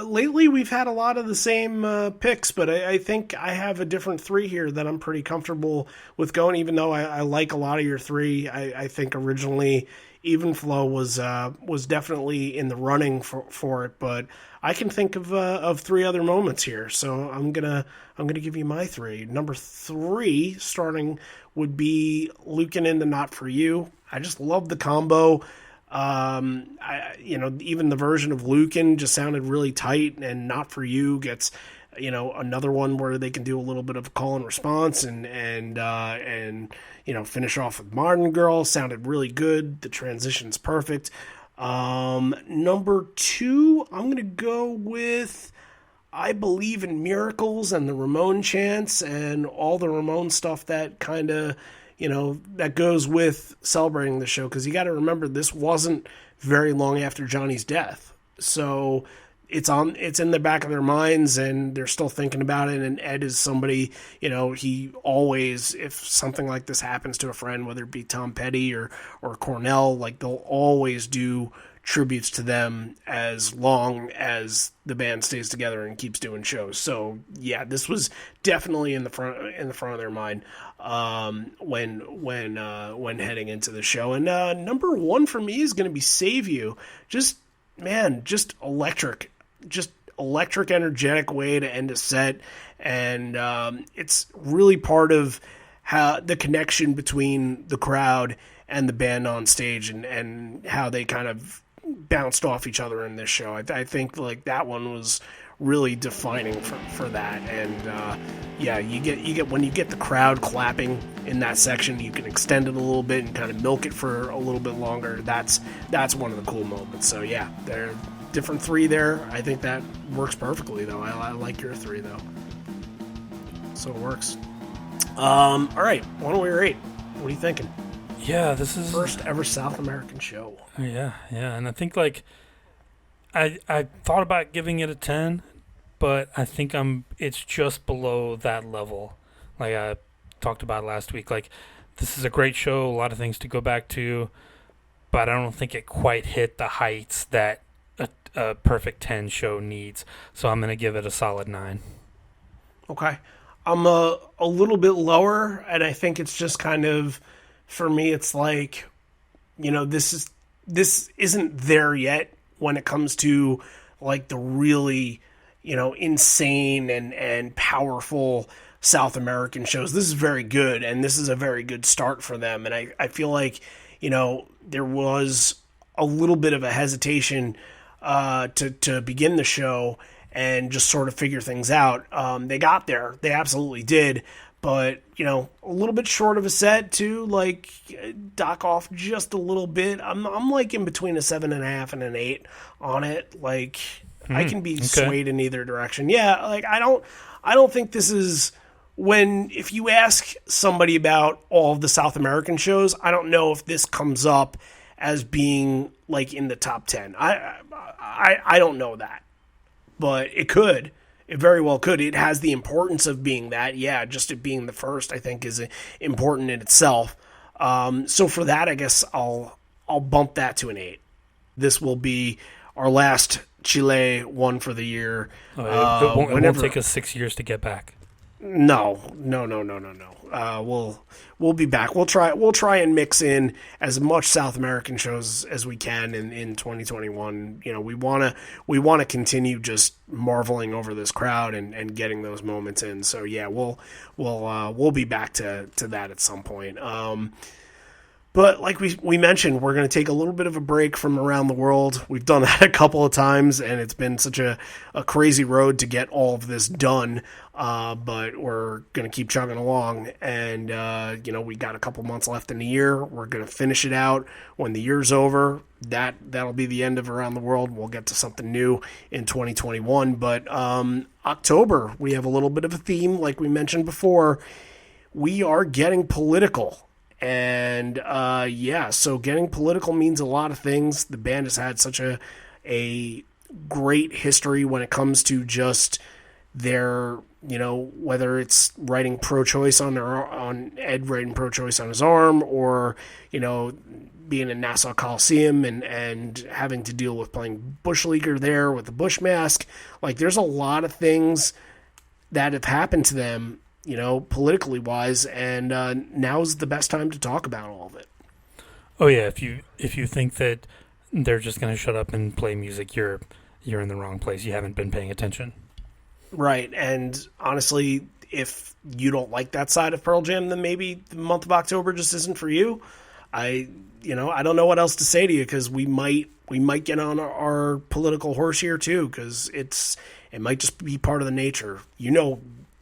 Lately we've had a lot of the same picks, but I think I have a different 3 here that I'm pretty comfortable with going, even though I like a lot of your 3. I think originally Even Flow was definitely in the running for it, but I can think of 3 other moments here. So I'm gonna give you my 3. Number 3 starting would be Lukin into Not For You. I just love the combo. Even the version of Lukin just sounded really tight, and Not For You gets, another one where they can do a little bit of call and response and finish off with Modern Girl. Sounded really good. The transition's perfect. Number 2, I'm going to go with I Believe in Miracles and the Ramone chants and all the Ramone stuff that kind of, that goes with celebrating the show. Because you got to remember, this wasn't very long after Johnny's death. So it's in the back of their minds, and they're still thinking about it. And Ed is somebody, he always, if something like this happens to a friend, whether it be Tom Petty or Cornell, like they'll always do tributes to them as long as the band stays together and keeps doing shows. So yeah, this was definitely in the front of their mind when heading into the show. And number 1 for me is going to be Save You. Just electric, energetic way to end a set, and it's really part of how the connection between the crowd and the band on stage, and how they kind of bounced off each other in this show. I think like that one was really defining for that. And you get when you get the crowd clapping in that section, you can extend it a little bit and kind of milk it for a little bit longer. That's one of the cool moments. So yeah, there are different 3 there. I think that works perfectly though. I like your 3 though, so it works. All right, why don't we rate? What are you thinking? Yeah, this is first ever South American show. Yeah, and I think like I thought about giving it a 10, but I think it's just below that level. Like I talked about last week, like this is a great show, a lot of things to go back to, but I don't think it quite hit the heights that a perfect 10 show needs. So I'm going to give it a solid 9. Okay. I'm a little bit lower, and I think it's just kind of, for me, it's like, this isn't there yet when it comes to like the really, insane and powerful South American shows. This is very good, and this is a very good start for them. And I feel like, there was a little bit of a hesitation to begin the show and just sort of figure things out. They got there. They absolutely did. But, a little bit short of a set too, like dock off just a little bit. I'm like in between a 7.5 and an 8 on it. Like I can be swayed in either direction. Yeah. Like I don't think this is if you ask somebody about all of the South American shows, I don't know if this comes up as being like in the top 10. I don't know that, but it could. It very well could. It has the importance of being that. Yeah, just it being the first, I think, is important in itself. So for that, I guess I'll bump that to an 8. this will be our last Chile one for the year. It won't take us 6 years to get back. No. We'll be back. We'll try and mix in as much South American shows as we can in 2021. You know, we want to continue just marveling over this crowd and getting those moments in. So yeah, we'll be back to that at some point. But like we mentioned, we're going to take a little bit of a break from around the world. We've done that a couple of times, and it's been such a crazy road to get all of this done. But we're going to keep chugging along, and we got a couple months left in the year. We're going to finish it out when the year's over. That'll be the end of Around the World. We'll get to something new in 2021. But October, we have a little bit of a theme, like we mentioned before. We are getting political. And so getting political means a lot of things. The band has had such a great history when it comes to just their, whether it's writing pro-choice on Ed writing pro-choice on his arm, or being in Nassau Coliseum and having to deal with playing Bush Leaguer there with the Bush mask. Like, there's a lot of things that have happened to them, politically wise, and now's the best time to talk about all of it. Oh yeah, if you think that they're just going to shut up and play music, you're in the wrong place. You haven't been paying attention. Right, and honestly, if you don't like that side of Pearl Jam, then maybe the month of October just isn't for you. I don't know what else to say to you, because we might get on our political horse here too, because it might just be part of the nature.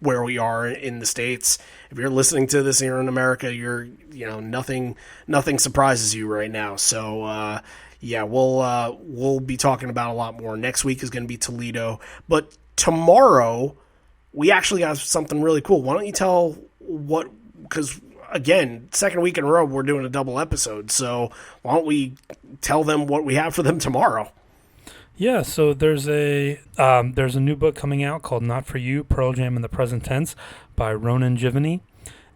Where we are in the States. If you're listening to this here in America, nothing surprises you right now. So, we'll be talking about a lot more. Next week is going to be Toledo, but tomorrow we actually have something really cool. Why don't you tell because again, second week in a row, we're doing a double episode. So why don't we tell them what we have for them tomorrow? Yeah, so there's a new book coming out called Not For You, Pearl Jam in the Present Tense by Ronan Givney,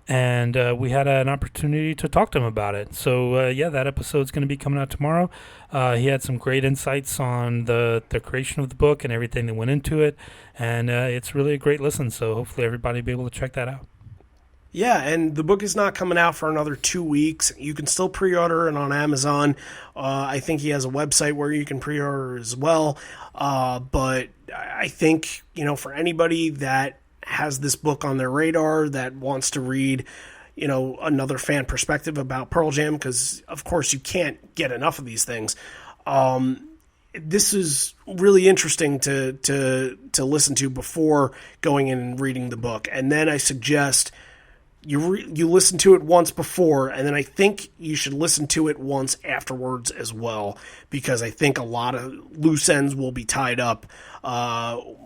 and we had an opportunity to talk to him about it. So, that episode's going to be coming out tomorrow. He had some great insights on the creation of the book and everything that went into it, and it's really a great listen, so hopefully everybody will be able to check that out. Yeah, and the book is not coming out for another 2 weeks. You can still pre-order it on Amazon. I think he has a website where you can pre-order as well. But I think, for anybody that has this book on their radar, that wants to read, another fan perspective about Pearl Jam, because, of course, you can't get enough of these things. This is really interesting to listen to before going in and reading the book. And then I suggest you listen to it once before, and then I think you should listen to it once afterwards as well, because I think a lot of loose ends will be tied up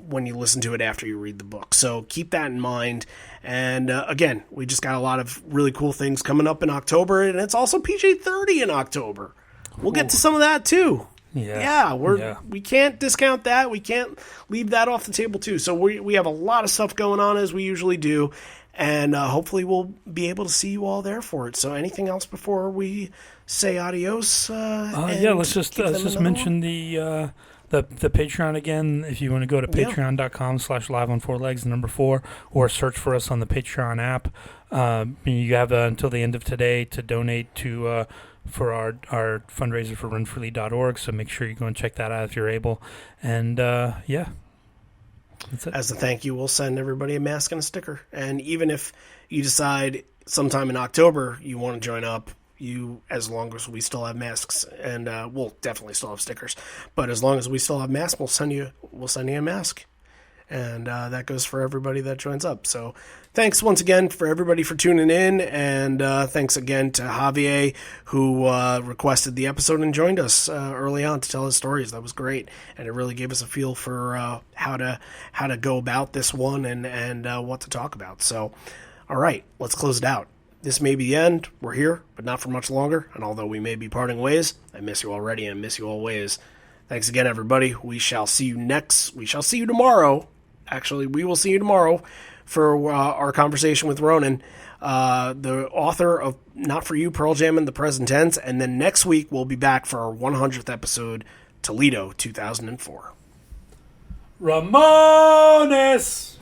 when you listen to it after you read the book. So keep that in mind. And again, we just got a lot of really cool things coming up in October, and it's also PJ30 in October. We'll get to some of that too. We can't discount that. We can't leave that off the table too. So we have a lot of stuff going on, as we usually do. And hopefully we'll be able to see you all there for it. So anything else before we say adios? Let's just mention the Patreon again. If you want to go to patreon.com/liveon4legs4, or search for us on the Patreon app. You have until the end of today to donate to for our fundraiser for runfreely.org. So make sure you go and check that out if you're able. And as a thank you, we'll send everybody a mask and a sticker. And even if you decide sometime in October you want to join up, as long as we still have masks, and we'll definitely still have stickers, but as long as we still have masks, we'll send you a mask. And that goes for everybody that joins up. So thanks once again for everybody for tuning in, and thanks again to Javier, who requested the episode and joined us early on to tell his stories. That was great, and it really gave us a feel for how to go about this one and what to talk about. So, all right, let's close it out. This may be the end. We're here, but not for much longer. And although we may be parting ways, I miss you already and miss you always. Thanks again, everybody. We shall see you tomorrow. Actually, we will see you tomorrow for our conversation with Ronan. the author of Not For You, Pearl Jam in the Present Tense. And then next week, we'll be back for our 100th episode, Toledo, 2004. Ramones!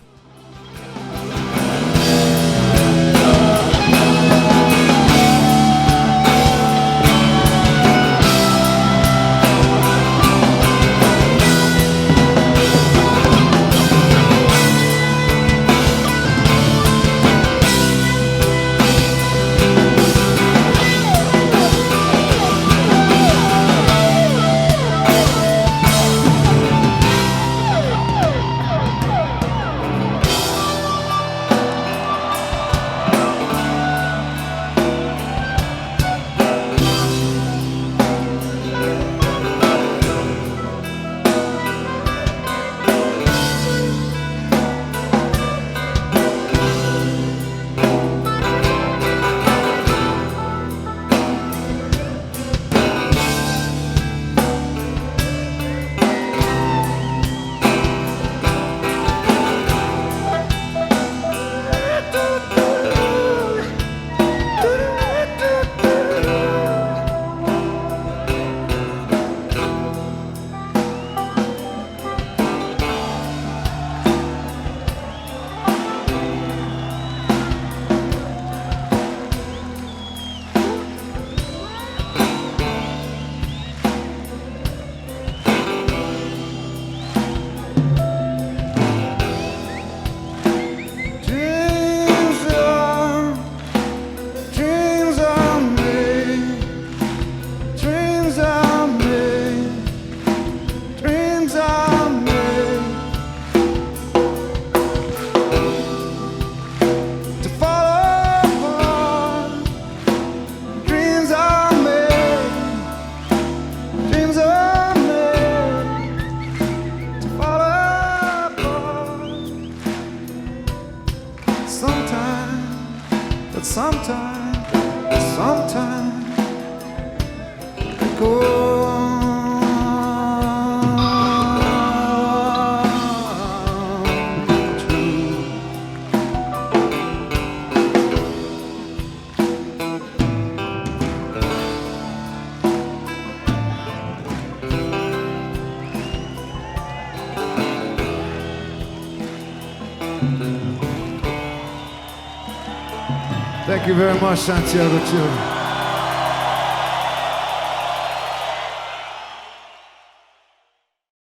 Thank you very much, Santiago, Chile.